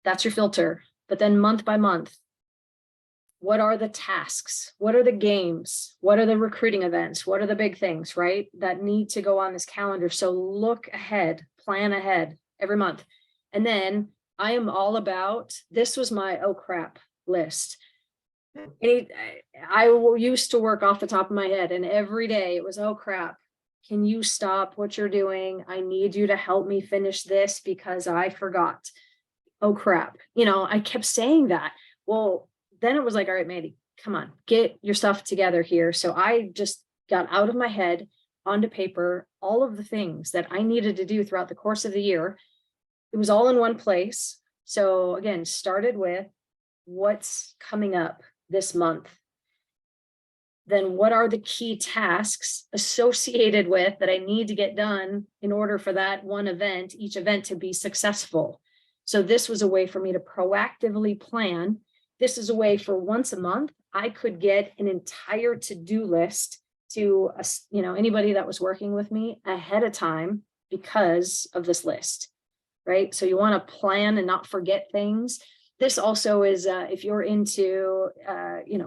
That's your filter. But then month by month, what are the tasks? What are the games? What are the recruiting events? What are the big things, right? That need to go on this calendar. So look ahead, plan ahead every month. And then I am all about, this was my, oh crap list. I used to work off the top of my head, and every day it was, oh crap, can you stop what you're doing? I need you to help me finish this because I forgot. Oh crap. I kept saying that. Well, then it was like, all right, Mandy, come on, get your stuff together here. So I just got out of my head onto paper all of the things that I needed to do throughout the course of the year. It was all in one place. So again, started with what's coming up this month. Then what are the key tasks associated with that I need to get done in order for that one event, each event to be successful. So this was a way for me to proactively plan. This is a way for once a month, I could get an entire to-do list to anybody that was working with me ahead of time because of this list, right? So you want to plan and not forget things. This also is, if you're into,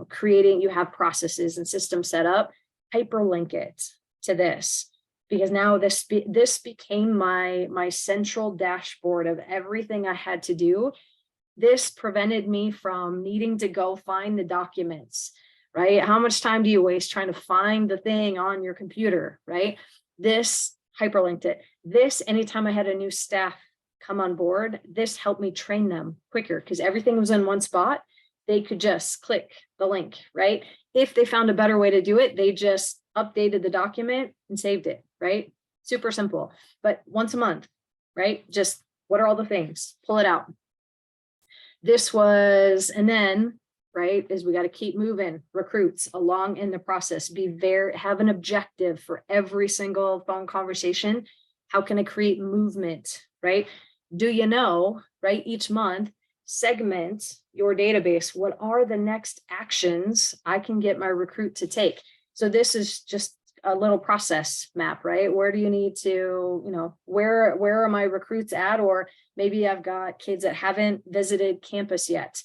creating, you have processes and systems set up, hyperlink it to this, because now this became my central dashboard of everything I had to do. This prevented me from needing to go find the documents, right? How much time do you waste trying to find the thing on your computer, right? This hyperlinked it. This, anytime I had a new staff come on board, this helped me train them quicker because everything was in one spot. They could just click the link, right? If they found a better way to do it, they just updated the document and saved it, right? Super simple, but once a month, right? Just what are all the things? Pull it out. This was, and then, right, is we got to keep moving recruits along in the process. Have an objective for every single phone conversation. How can I create movement, right? Do you know, right? Each month, segment your database. What are the next actions I can get my recruit to take? So this is just a little process map, right? Where do you need to, where are my recruits at? Or maybe I've got kids that haven't visited campus yet.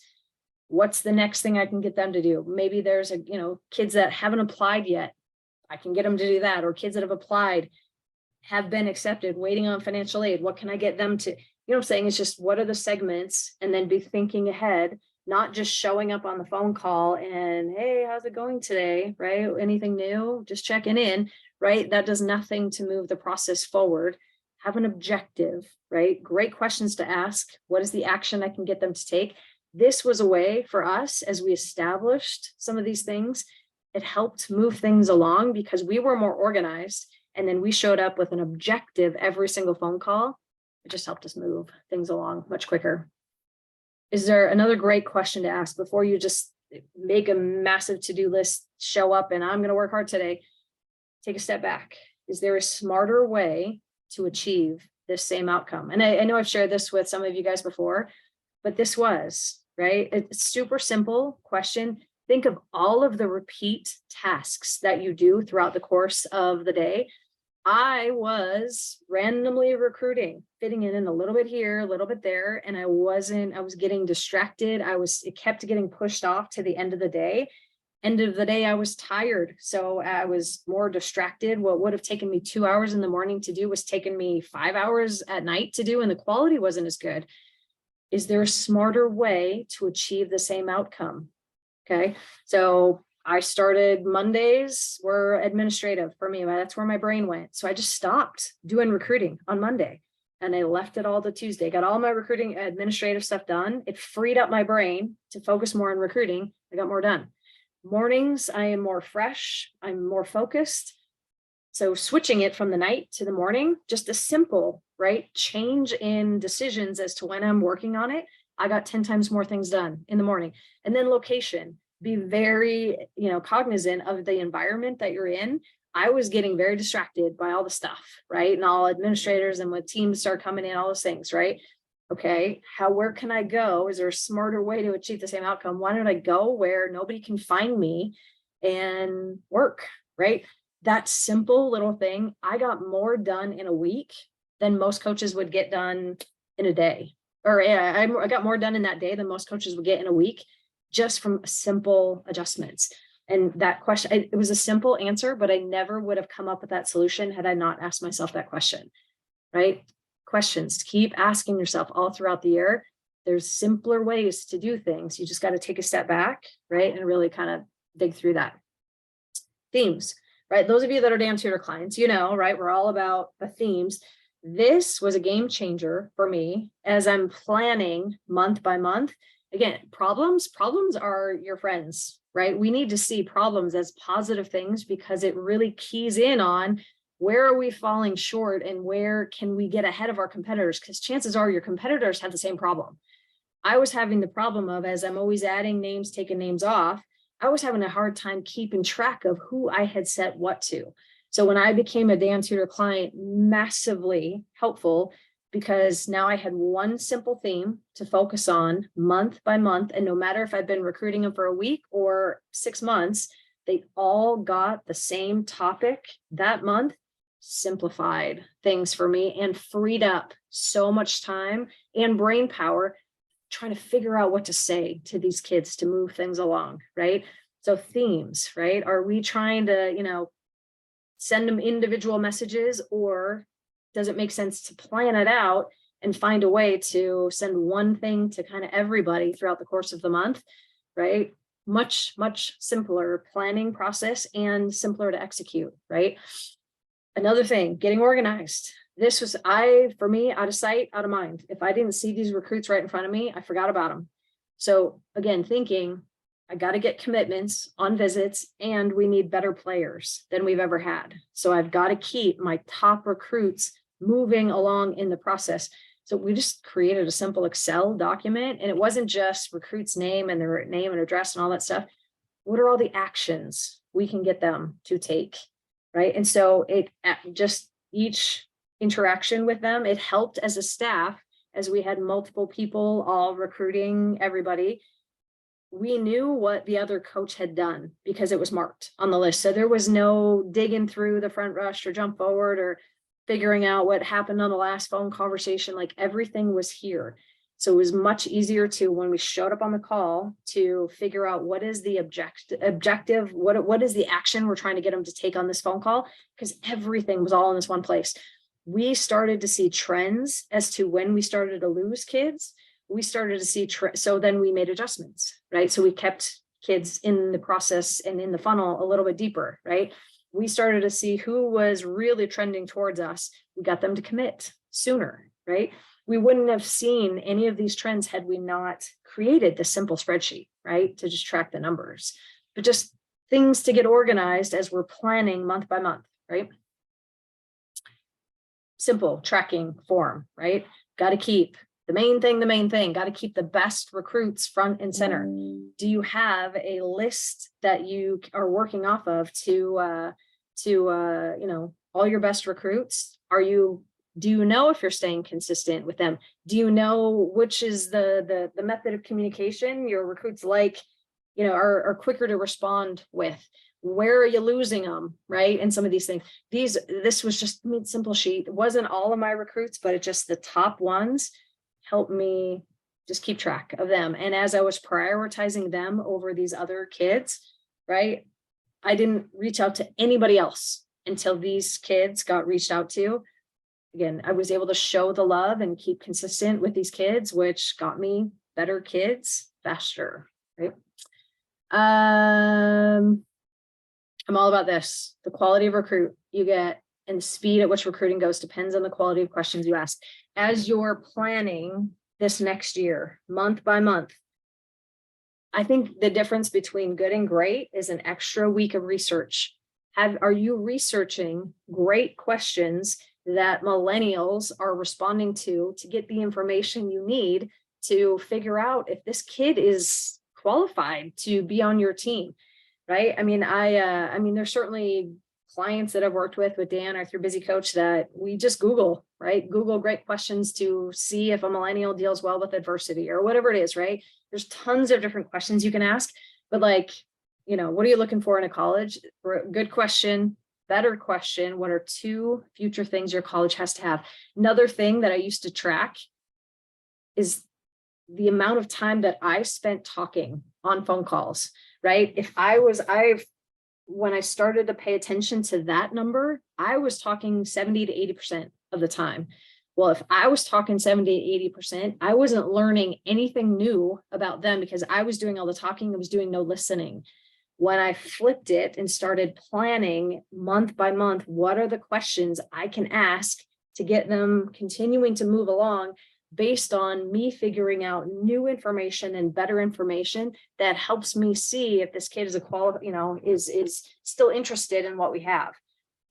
What's the next thing I can get them to do? Maybe there's kids that haven't applied yet. I can get them to do that. Or kids that have applied, have been accepted, waiting on financial aid. What can I get them to, what I'm saying? It's just, what are the segments? And then be thinking ahead, not just showing up on the phone call and, hey, how's it going today? Right? Anything new? Just checking in, right? That does nothing to move the process forward. Have an objective, right? Great questions to ask. What is the action I can get them to take? This was a way for us, as we established some of these things, it helped move things along because we were more organized. And then we showed up with an objective every single phone call. It just helped us move things along much quicker. Is there another great question to ask before you just make a massive to-do list, show up and I'm going to work hard today? Take a step back. Is there a smarter way to achieve this same outcome? And I know I've shared this with some of you guys before, but this was, right? It's a super simple question. Think of all of the repeat tasks that you do throughout the course of the day. I was randomly recruiting, fitting in a little bit here, a little bit there, and I was getting distracted. It kept getting pushed off to the end of the day. End of the day, I was tired. So I was more distracted. What would have taken me 2 hours in the morning to do was taking me 5 hours at night to do, and the quality wasn't as good. Is there a smarter way to achieve the same outcome? Okay, so I started, Mondays were administrative for me. That's where my brain went. So I just stopped doing recruiting on Monday and I left it all to Tuesday. Got all my recruiting administrative stuff done. It freed up my brain to focus more on recruiting. I got more done. Mornings, I am more fresh. I'm more focused. So switching it from the night to the morning, just a simple, right, change in decisions as to when I'm working on it. I got 10 times more things done in the morning. And then location. Be very, cognizant of the environment that you're in. I was getting very distracted by all the stuff, right? And all administrators and when teams start coming in, all those things, right? Okay, where can I go? Is there a smarter way to achieve the same outcome? Why don't I go where nobody can find me and work, right? That simple little thing, I got more done in a week than most coaches would get done in a day. Or I got more done in that day than most coaches would get in a week, just from simple adjustments. And that question, it was a simple answer, but I never would have come up with that solution had I not asked myself that question, right? Questions, keep asking yourself all throughout the year. There's simpler ways to do things. You just got to take a step back, right? And really kind of dig through that. Themes, right? Those of you that are Dance Tutor clients, right? We're all about the themes. This was a game changer for me as I'm planning month by month. Again, problems are your friends, right? We need to see problems as positive things because it really keys in on Where are we falling short and where can we get ahead of our competitors? Because chances are your competitors have the same problem. I was having the problem of, as I'm always adding names, taking names off, I was having a hard time keeping track of who I had set what to. So when I became a Dan Tutor client, massively helpful, because now I had one simple theme to focus on month by month. And no matter if I've been recruiting them for a week or 6 months, they all got the same topic that month, simplified things for me and freed up so much time and brain power trying to figure out what to say to these kids to move things along, right? So themes, right? Are we trying to, send them individual messages, or does it make sense to plan it out and find a way to send one thing to kind of everybody throughout the course of the month, right? Much, much simpler planning process and simpler to execute, right? Another thing, getting organized. This was, for me, out of sight, out of mind. If I didn't see these recruits right in front of me, I forgot about them. So again, thinking, I got to get commitments on visits, and we need better players than we've ever had. So I've got to keep my top recruits moving along in the process. So we just created a simple Excel document, and it wasn't just recruits' name and their name and address and all that stuff. What are all the actions we can get them to take, right? And so it just each interaction with them, it helped as a staff, as we had multiple people all recruiting everybody. We knew what the other coach had done because it was marked on the list. So there was no digging through the front rush or jump forward or figuring out what happened on the last phone conversation. Like, everything was here. So it was much easier to, when we showed up on the call, to figure out what is the objective, what is the action we're trying to get them to take on this phone call, because everything was all in this one place. We started to see trends as to when we started to lose kids. We started to see, so then we made adjustments, right? So we kept kids in the process and in the funnel a little bit deeper, right? We started to see who was really trending towards us. We got them to commit sooner, right? We wouldn't have seen any of these trends had we not created this simple spreadsheet, right? To just track the numbers, but just things to get organized as we're planning month by month, right? Simple tracking form, right? Got to keep the main thing, got to keep the best recruits front and center. Do you have a list that you are working off of to all your best recruits? Do you know if you're staying consistent with them? Do you know which is the method of communication your recruits are quicker to respond with? Where are you losing them, right? And some of these things, this was just a simple sheet. It wasn't all of my recruits, but it's just the top ones helped me just keep track of them. And as I was prioritizing them over these other kids, right, I didn't reach out to anybody else until these kids got reached out to. Again, I was able to show the love and keep consistent with these kids, which got me better kids faster, right? I'm all about this. The quality of recruit you get and the speed at which recruiting goes depends on the quality of questions you ask. As you're planning this next year, month by month, I think the difference between good and great is an extra week of research. Are you researching great questions that millennials are responding to get the information you need to figure out if this kid is qualified to be on your team, right? I mean, there's certainly clients that I've worked with Dan or through Busy Coach that we just Google, right? Google great questions to see if a millennial deals well with adversity or whatever it is, right? There's tons of different questions you can ask, but what are you looking for in a college? Good question, better question. What are 2 future things your college has to have? Another thing that I used to track is the amount of time that I spent talking on phone calls, right? When I started to pay attention to that number, I was talking 70 to 80% of the time. Well, if I was talking 70 to 80%, I wasn't learning anything new about them because I was doing all the talking. I was doing no listening. When I flipped it and started planning month by month, what are the questions I can ask to get them continuing to move along based on me figuring out new information and better information that helps me see if this kid is is still interested in what we have.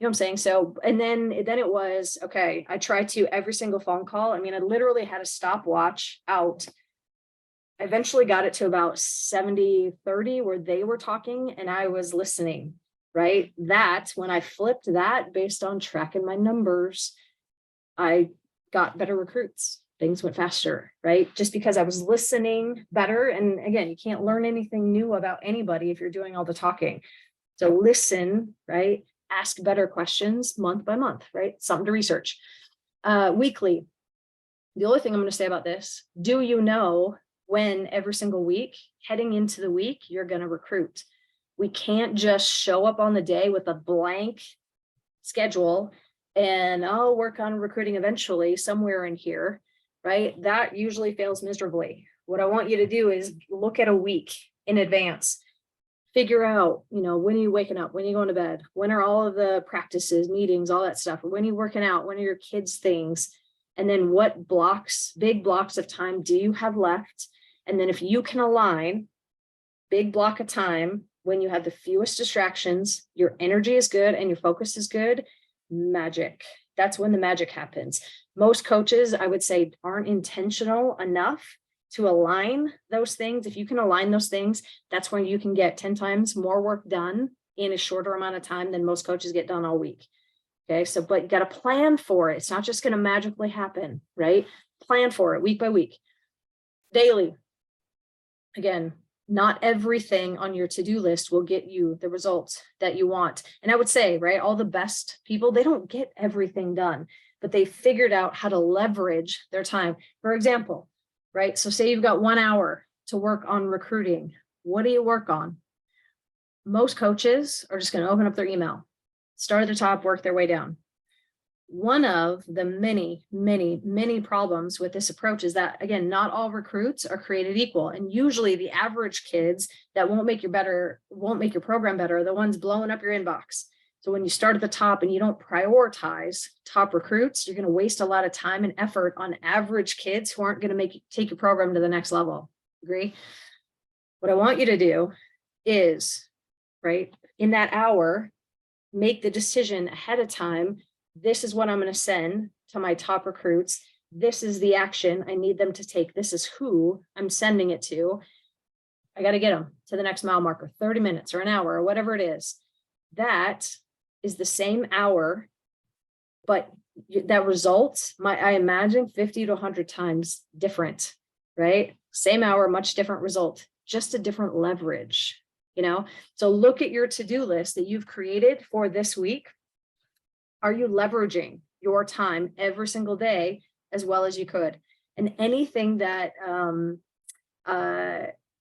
know what I'm saying? So, and then it was, okay, I tried to every single phone call. I mean, I literally had a stopwatch out. I eventually got it to about 70-30 where they were talking and I was listening, right? That when I flipped that based on tracking my numbers, I got better recruits. Things went faster, right? Just because I was listening better. And again, you can't learn anything new about anybody if you're doing all the talking. So listen, right? Ask better questions month by month, right? Something to research. Weekly. The only thing I'm going to say about this, do you know when every single week heading into the week, you're going to recruit? We can't just show up on the day with a blank schedule and I'll work on recruiting eventually somewhere in here, right? That usually fails miserably. What I want you to do is look at a week in advance. Figure out, when are you waking up? When are you going to bed? When are all of the practices, meetings, all that stuff? When are you working out? When are your kids' things? And then what big blocks of time do you have left? And then if you can align big block of time when you have the fewest distractions, your energy is good and your focus is good, magic. That's when the magic happens. Most coaches, I would say, aren't intentional enough to align those things. If you can align those things, that's when you can get 10 times more work done in a shorter amount of time than most coaches get done all week. Okay, so, but you got to plan for it. It's not just going to magically happen, right? Plan for it week by week. Daily. Again, not everything on your to-do list will get you the results that you want. And I would say, right, all the best people, they don't get everything done, but they figured out how to leverage their time. For example, right? So say you've got 1 hour to work on recruiting. What do you work on? Most coaches are just going to open up their email, start at the top, work their way down. One of the many, many, many problems with this approach is that, again, not all recruits are created equal. And usually the average kids that won't make your program better are the ones blowing up your inbox. So when you start at the top and you don't prioritize top recruits, you're going to waste a lot of time and effort on average kids who aren't going to take your program to the next level. Agree? What I want you to do is, right, in that hour, make the decision ahead of time. This is what I'm going to send to my top recruits. This is the action I need them to take. This is who I'm sending it to. I got to get them to the next mile marker, 30 minutes or an hour or whatever it is. That is the same hour, but that results, I imagine 50 to 100 times different, right? Same hour, much different result, just a different leverage, So look at your to-do list that you've created for this week. Are you leveraging your time every single day as well as you could? And anything that,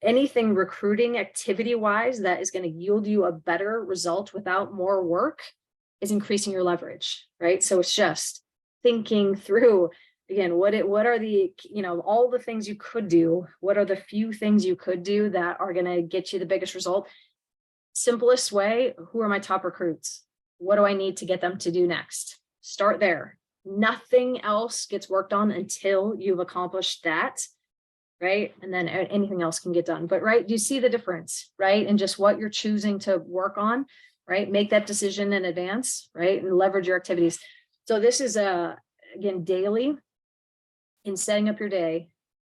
anything recruiting activity wise that is going to yield you a better result without more work is increasing your leverage, right? So it's just thinking through, again, what are the, all the things you could do? What are the few things you could do that are going to get you the biggest result? Simplest way, who are my top recruits? What do I need to get them to do next? Start there. Nothing else gets worked on until you've accomplished that, right? And then anything else can get done. But, right, do you see the difference, right? And just what you're choosing to work on, right? Make that decision in advance, right? And leverage your activities. So this is, again, daily in setting up your day.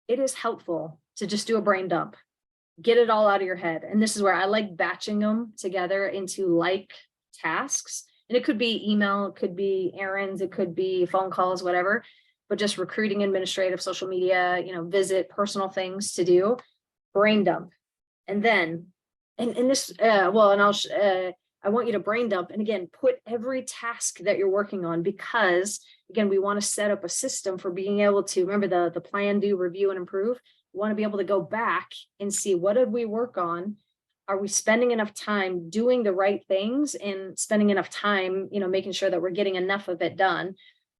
It is helpful to just do a brain dump, get it all out of your head. And this is where I like batching them together into like tasks. And it could be email, it could be errands, it could be phone calls, whatever, but just recruiting, administrative, social media, visit, personal things to do, brain dump. And then, and this, I want you to brain dump. And again, put every task that you're working on, because again, we want to set up a system for being able to remember the plan, do, review, and improve. We want to be able to go back and see, what did we work on? Are we spending enough time doing the right things and spending enough time, making sure that we're getting enough of it done?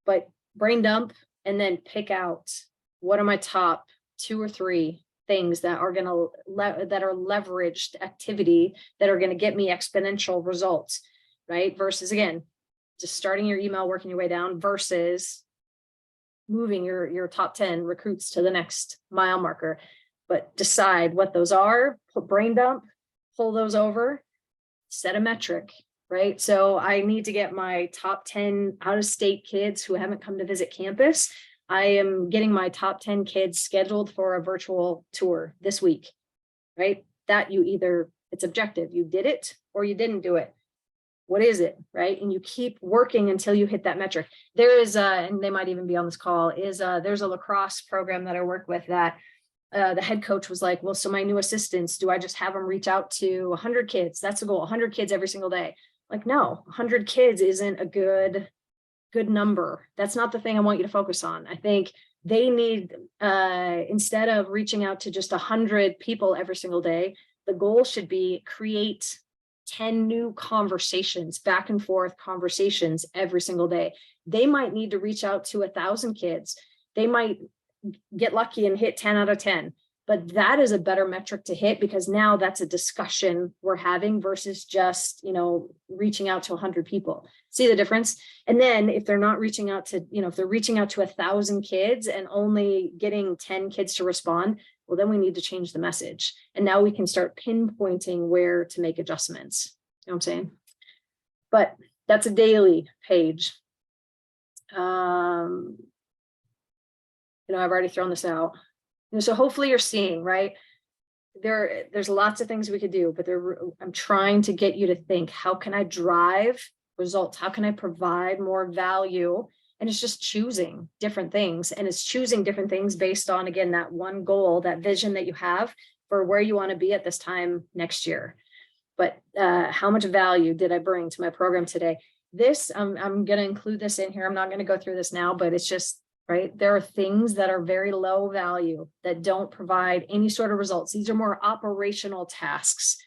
But brain dump and then pick out, what are my top 2 or 3 things that are that are leveraged activity that are going to get me exponential results, right? Versus, again, just starting your email, working your way down, versus moving your top 10 recruits to the next mile marker. But decide what those are, put brain dump, pull those over, set a metric, right? So I need to get my top 10 out-of-state kids who haven't come to visit campus. I am getting my top 10 kids scheduled for a virtual tour this week, right? That you either, it's objective, you did it or you didn't do it. What is it, right? And you keep working until you hit that metric. There is and they might even be on this call, is there's a lacrosse program that I work with that the head coach was like, well, so my new assistants, do I just have them reach out to 100 kids? That's the goal, 100 kids every single day. Like, no, 100 kids isn't a good number. That's not the thing I want you to focus on. I think they need, instead of reaching out to just 100 people every single day, the goal should be create 10 new conversations, back and forth conversations every single day. They might need to reach out to 1,000 kids. They might get lucky and hit 10 out of 10, but that is a better metric to hit, because now that's a discussion we're having versus just, reaching out to 100 people. See the difference? And then if they're not reaching out to, if they're reaching out to 1,000 kids and only getting 10 kids to respond, well, then we need to change the message. And now we can start pinpointing where to make adjustments. You know what I'm saying? But that's a daily page. I've already thrown this out. So hopefully you're seeing, right? There's lots of things we could do, but I'm trying to get you to think, how can I drive results? How can I provide more value? And it's just choosing different things. And it's choosing different things based on, again, that one goal, that vision that you have for where you want to be at this time next year. But how much value did I bring to my program today? This, I'm going to include this in here. I'm not going to go through this now, but it's just, right? There are things that are very low value that don't provide any sort of results. These are more operational tasks.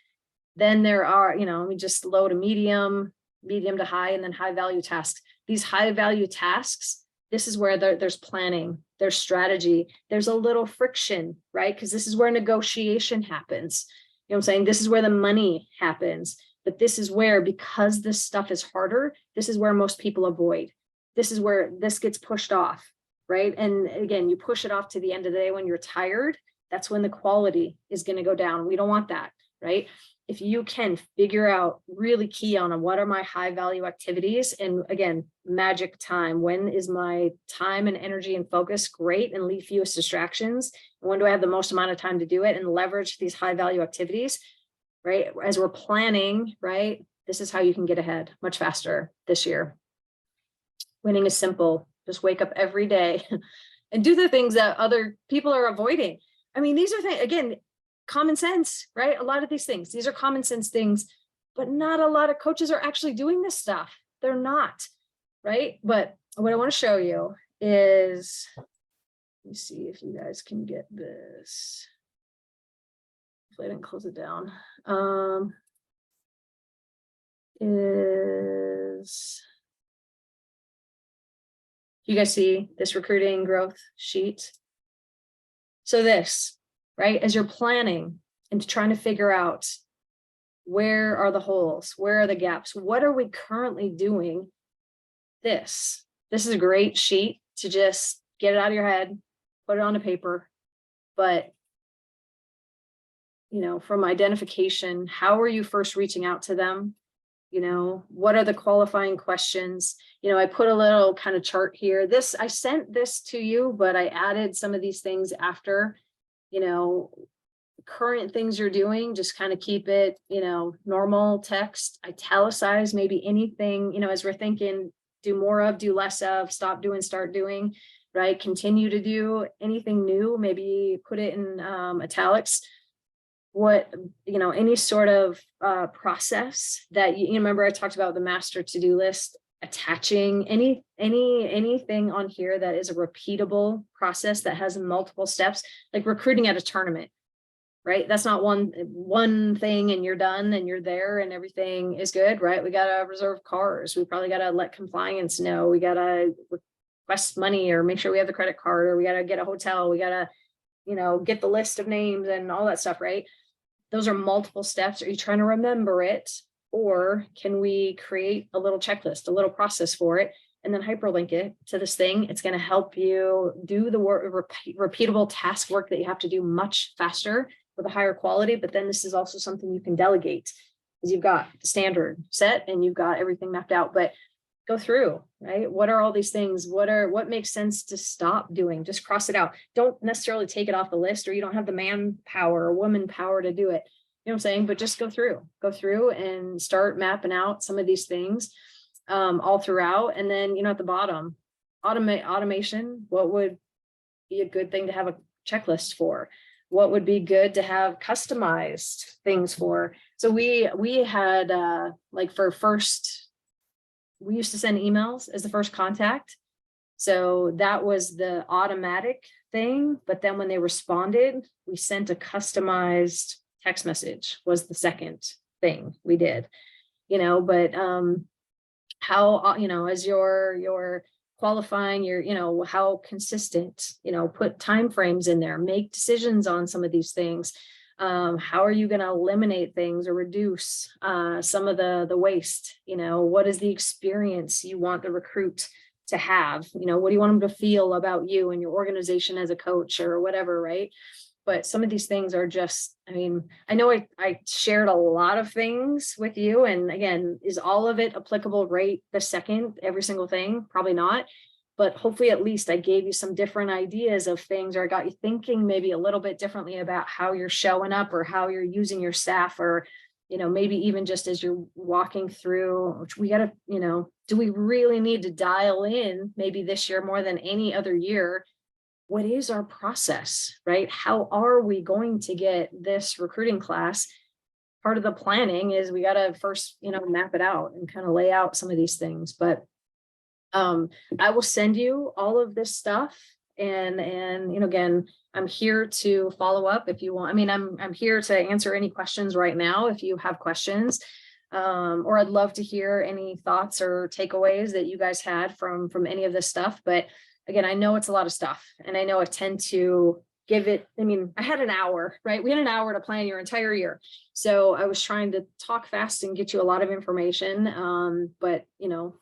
Then there are, we just low to medium to high, and then high value tasks. These high value tasks, this is where there's planning, there's strategy, there's a little friction, right? Because this is where negotiation happens. You know what I'm saying? This is where the money happens. But this is where, because this stuff is harder, this is where most people avoid. This is where this gets pushed off. Right. And again, you push it off to the end of the day when you're tired, that's when the quality is going to go down. We don't want that. Right. If you can figure out, really key on what are my high value activities, and again, magic time, when is my time and energy and focus great and leave fewest distractions? And when do I have the most amount of time to do it, and leverage these high value activities, right? As we're planning, right? This is how you can get ahead much faster this year. Winning is simple. Just wake up every day and do the things that other people are avoiding. I mean, these are things, again, common sense, right? A lot of these things, these are common sense things, but not a lot of coaches are actually doing this stuff. They're not, right? But what I want to show you is, let me see if you guys can get this. Hopefully I didn't close it down. You guys see this recruiting growth sheet? So this, right, as you're planning and trying to figure out, where are the holes? Where are the gaps? What are we currently doing? This is a great sheet to just get it out of your head, put it on a paper. But, from identification, how are you first reaching out to them? What are the qualifying questions? I put a little kind of chart here. I sent this to you, but I added some of these things after, current things you're doing, just kind of keep it, normal text, italicize, maybe anything, as we're thinking, do more of, do less of, stop doing, start doing, right? Continue to do anything new, maybe put it in italics. What, any sort of process that you remember I talked about the master to-do list, attaching anything on here that is a repeatable process that has multiple steps, like recruiting at a tournament, right? That's not one thing and you're done and you're there and everything is good, right? We got to reserve cars. We probably got to let compliance know. We got to request money or make sure we have the credit card, or we got to get a hotel. We got to, get the list of names and all that stuff, right? Those are multiple steps. Are you trying to remember it? Or can we create a little checklist, a little process for it, and then hyperlink it to this thing? It's going to help you do the work, repeatable task work that you have to do much faster with a higher quality. But then this is also something you can delegate. because you've got the standard set and you've got everything mapped out, but go through, right? What are all these things? What makes sense to stop doing? Just cross it out. Don't necessarily take it off the list, or you don't have the manpower or woman power to do it. You know what I'm saying? But just go through and start mapping out some of these things all throughout. And then, at the bottom, automation, what would be a good thing to have a checklist for? What would be good to have customized things for? So we had we used to send emails as the first contact. So that was the automatic thing. But then when they responded, we sent a customized text message was the second thing we did, but how, as you're qualifying how consistent, put timeframes in there, make decisions on some of these things. How are you going to eliminate things or reduce some of the waste? What is the experience you want the recruit to have? What do you want them to feel about you and your organization as a coach or whatever, right? But some of these things are just, I know I shared a lot of things with you. And again, is all of it applicable right the second, every single thing? Probably not. But hopefully at least I gave you some different ideas of things, or I got you thinking maybe a little bit differently about how you're showing up or how you're using your staff, or, maybe even just as you're walking through, which we got to, do we really need to dial in maybe this year more than any other year? What is our process, right? How are we going to get this recruiting class? Part of the planning is we got to first, map it out and kind of lay out some of these things. But I will send you all of this stuff. And again, I'm here to follow up if you want. I'm here to answer any questions right now if you have questions. Or I'd love to hear any thoughts or takeaways that you guys had from any of this stuff. But again, I know it's a lot of stuff, and I know I tend to give it, I had an hour, right? We had an hour to plan your entire year. So I was trying to talk fast and get you a lot of information. But,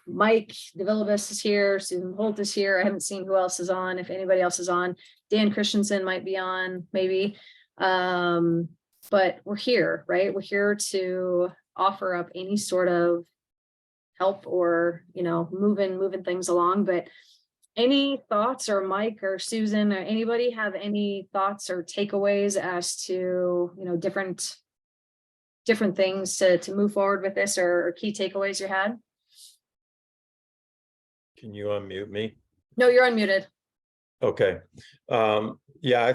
Mike DeVillibus is here. Susan Holt is here. I haven't seen who else is on. If anybody else is on, Dan Christensen might be on maybe. But we're here, right? We're here to offer up any sort of help or, moving things along. But any thoughts, or Mike or Susan or anybody have any thoughts or takeaways as to, different things to move forward with this, or key takeaways you had? Can you unmute me? No, you're unmuted. Okay. Yeah,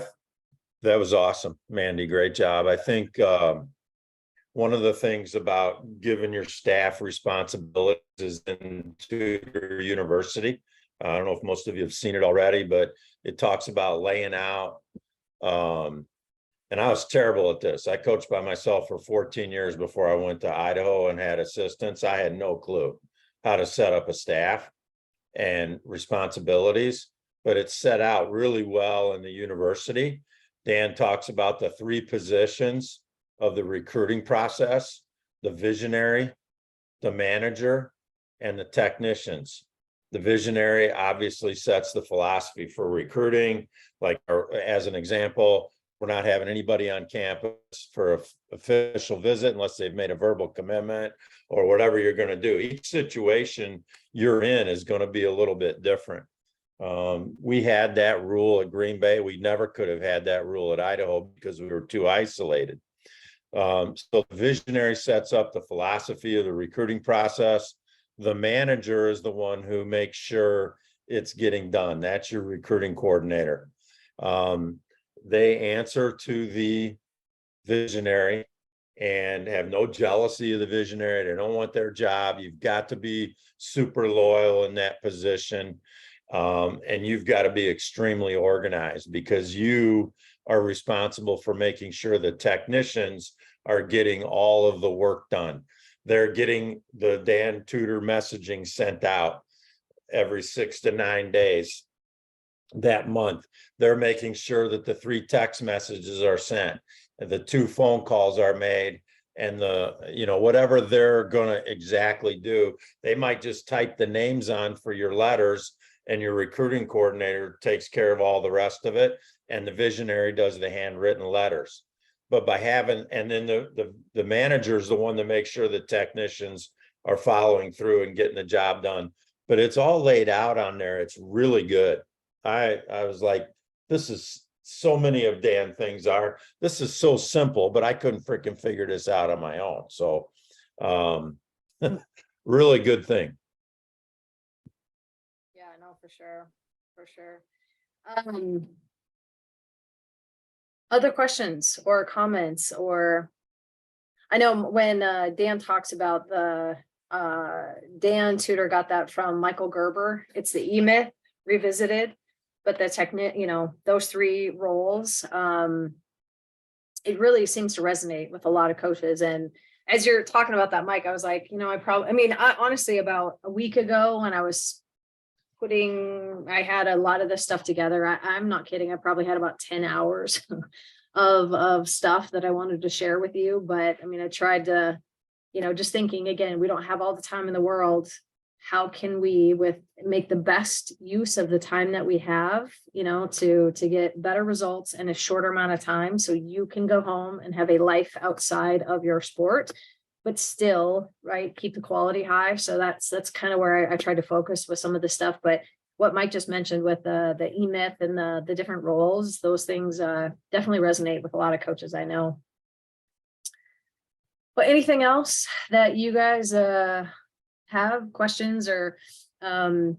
that was awesome, Mandy. Great job. I think one of the things about giving your staff responsibilities is into your university. I don't know if most of you have seen it already, but it talks about laying out. And I was terrible at this. I coached by myself for 14 years before I went to Idaho and had assistants. I had no clue how to set up a staff and responsibilities, but it's set out really well in the university. Dan talks about the 3 positions of the recruiting process: the visionary, the manager, and the technicians. The visionary obviously sets the philosophy for recruiting. Like, as an example, we're not having anybody on campus for an official visit unless they've made a verbal commitment or whatever you're going to do. Each situation you're in is going to be a little bit different. We had that rule at Green Bay. We never could have had that rule at Idaho because we were too isolated. So the visionary sets up the philosophy of the recruiting process. The manager is the one who makes sure it's getting done. That's your recruiting coordinator. They answer to the visionary and have no jealousy of the visionary. They don't want their job. You've got to be super loyal in that position. And you've got to be extremely organized, because you are responsible for making sure the technicians are getting all of the work done. They're getting the Dan Tutor messaging sent out every 6 to 9 days that month. They're making sure that the 3 text messages are sent, and the 2 phone calls are made, and whatever they're going to exactly do. They might just type the names on for your letters, and your recruiting coordinator takes care of all the rest of it, and the visionary does the handwritten letters. but by having, and then the manager is the one that makes sure the technicians are following through and getting the job done. But it's all laid out on there. It's really good. I was like, this is so many of Dan things are, this is so simple, but I couldn't freaking figure this out on my own. So really good thing. Yeah, no, for sure. For sure. Other questions or comments, or I know when Dan talks about the Dan Tudor got that from Michael Gerber. It's the E-Myth revisited, but the technique, those three roles, it really seems to resonate with a lot of coaches. And as you're talking about that, Mike, I was like, I honestly, about a week ago when I was I had a lot of this stuff together. I'm not kidding. I probably had about 10 hours of stuff that I wanted to share with you. But I mean, I tried to, just thinking again, we don't have all the time in the world. How can we make the best use of the time that we have, to get better results in a shorter amount of time, so you can go home and have a life outside of your sport, but still, right, keep the quality high. So that's kind of where I tried to focus with some of the stuff. But what Mike just mentioned with the E-Myth and the different roles, those things definitely resonate with a lot of coaches I know. But anything else that you guys have questions, or I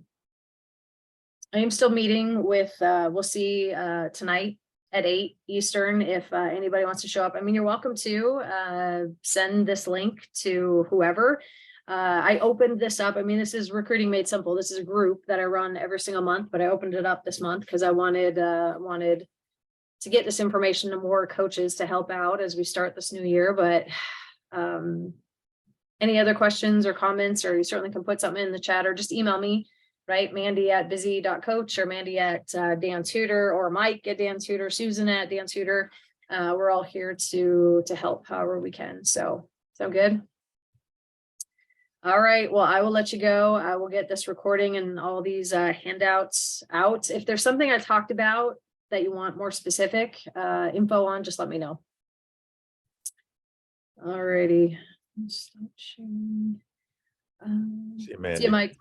am still meeting with, we'll see tonight at 8 Eastern, if anybody wants to show up. I mean, you're welcome to send this link to whoever. I opened this up. I mean, this is Recruiting Made Simple. This is a group that I run every single month, but I opened it up this month because I wanted to get this information to more coaches to help out as we start this new year. But any other questions or comments, or you certainly can put something in the chat or just email me, right? Mandy@busy.coach, or Mandy at Dan Tudor, or Mike at Dan Tudor, Susan at Dan Tudor. We're all here to help however we can. So sound good? All right. Well, I will let you go. I will get this recording and all these handouts out. If there's something I talked about that you want more specific info on, just let me know. All righty. Stop sharing. See you, Mandy. See you, Mike.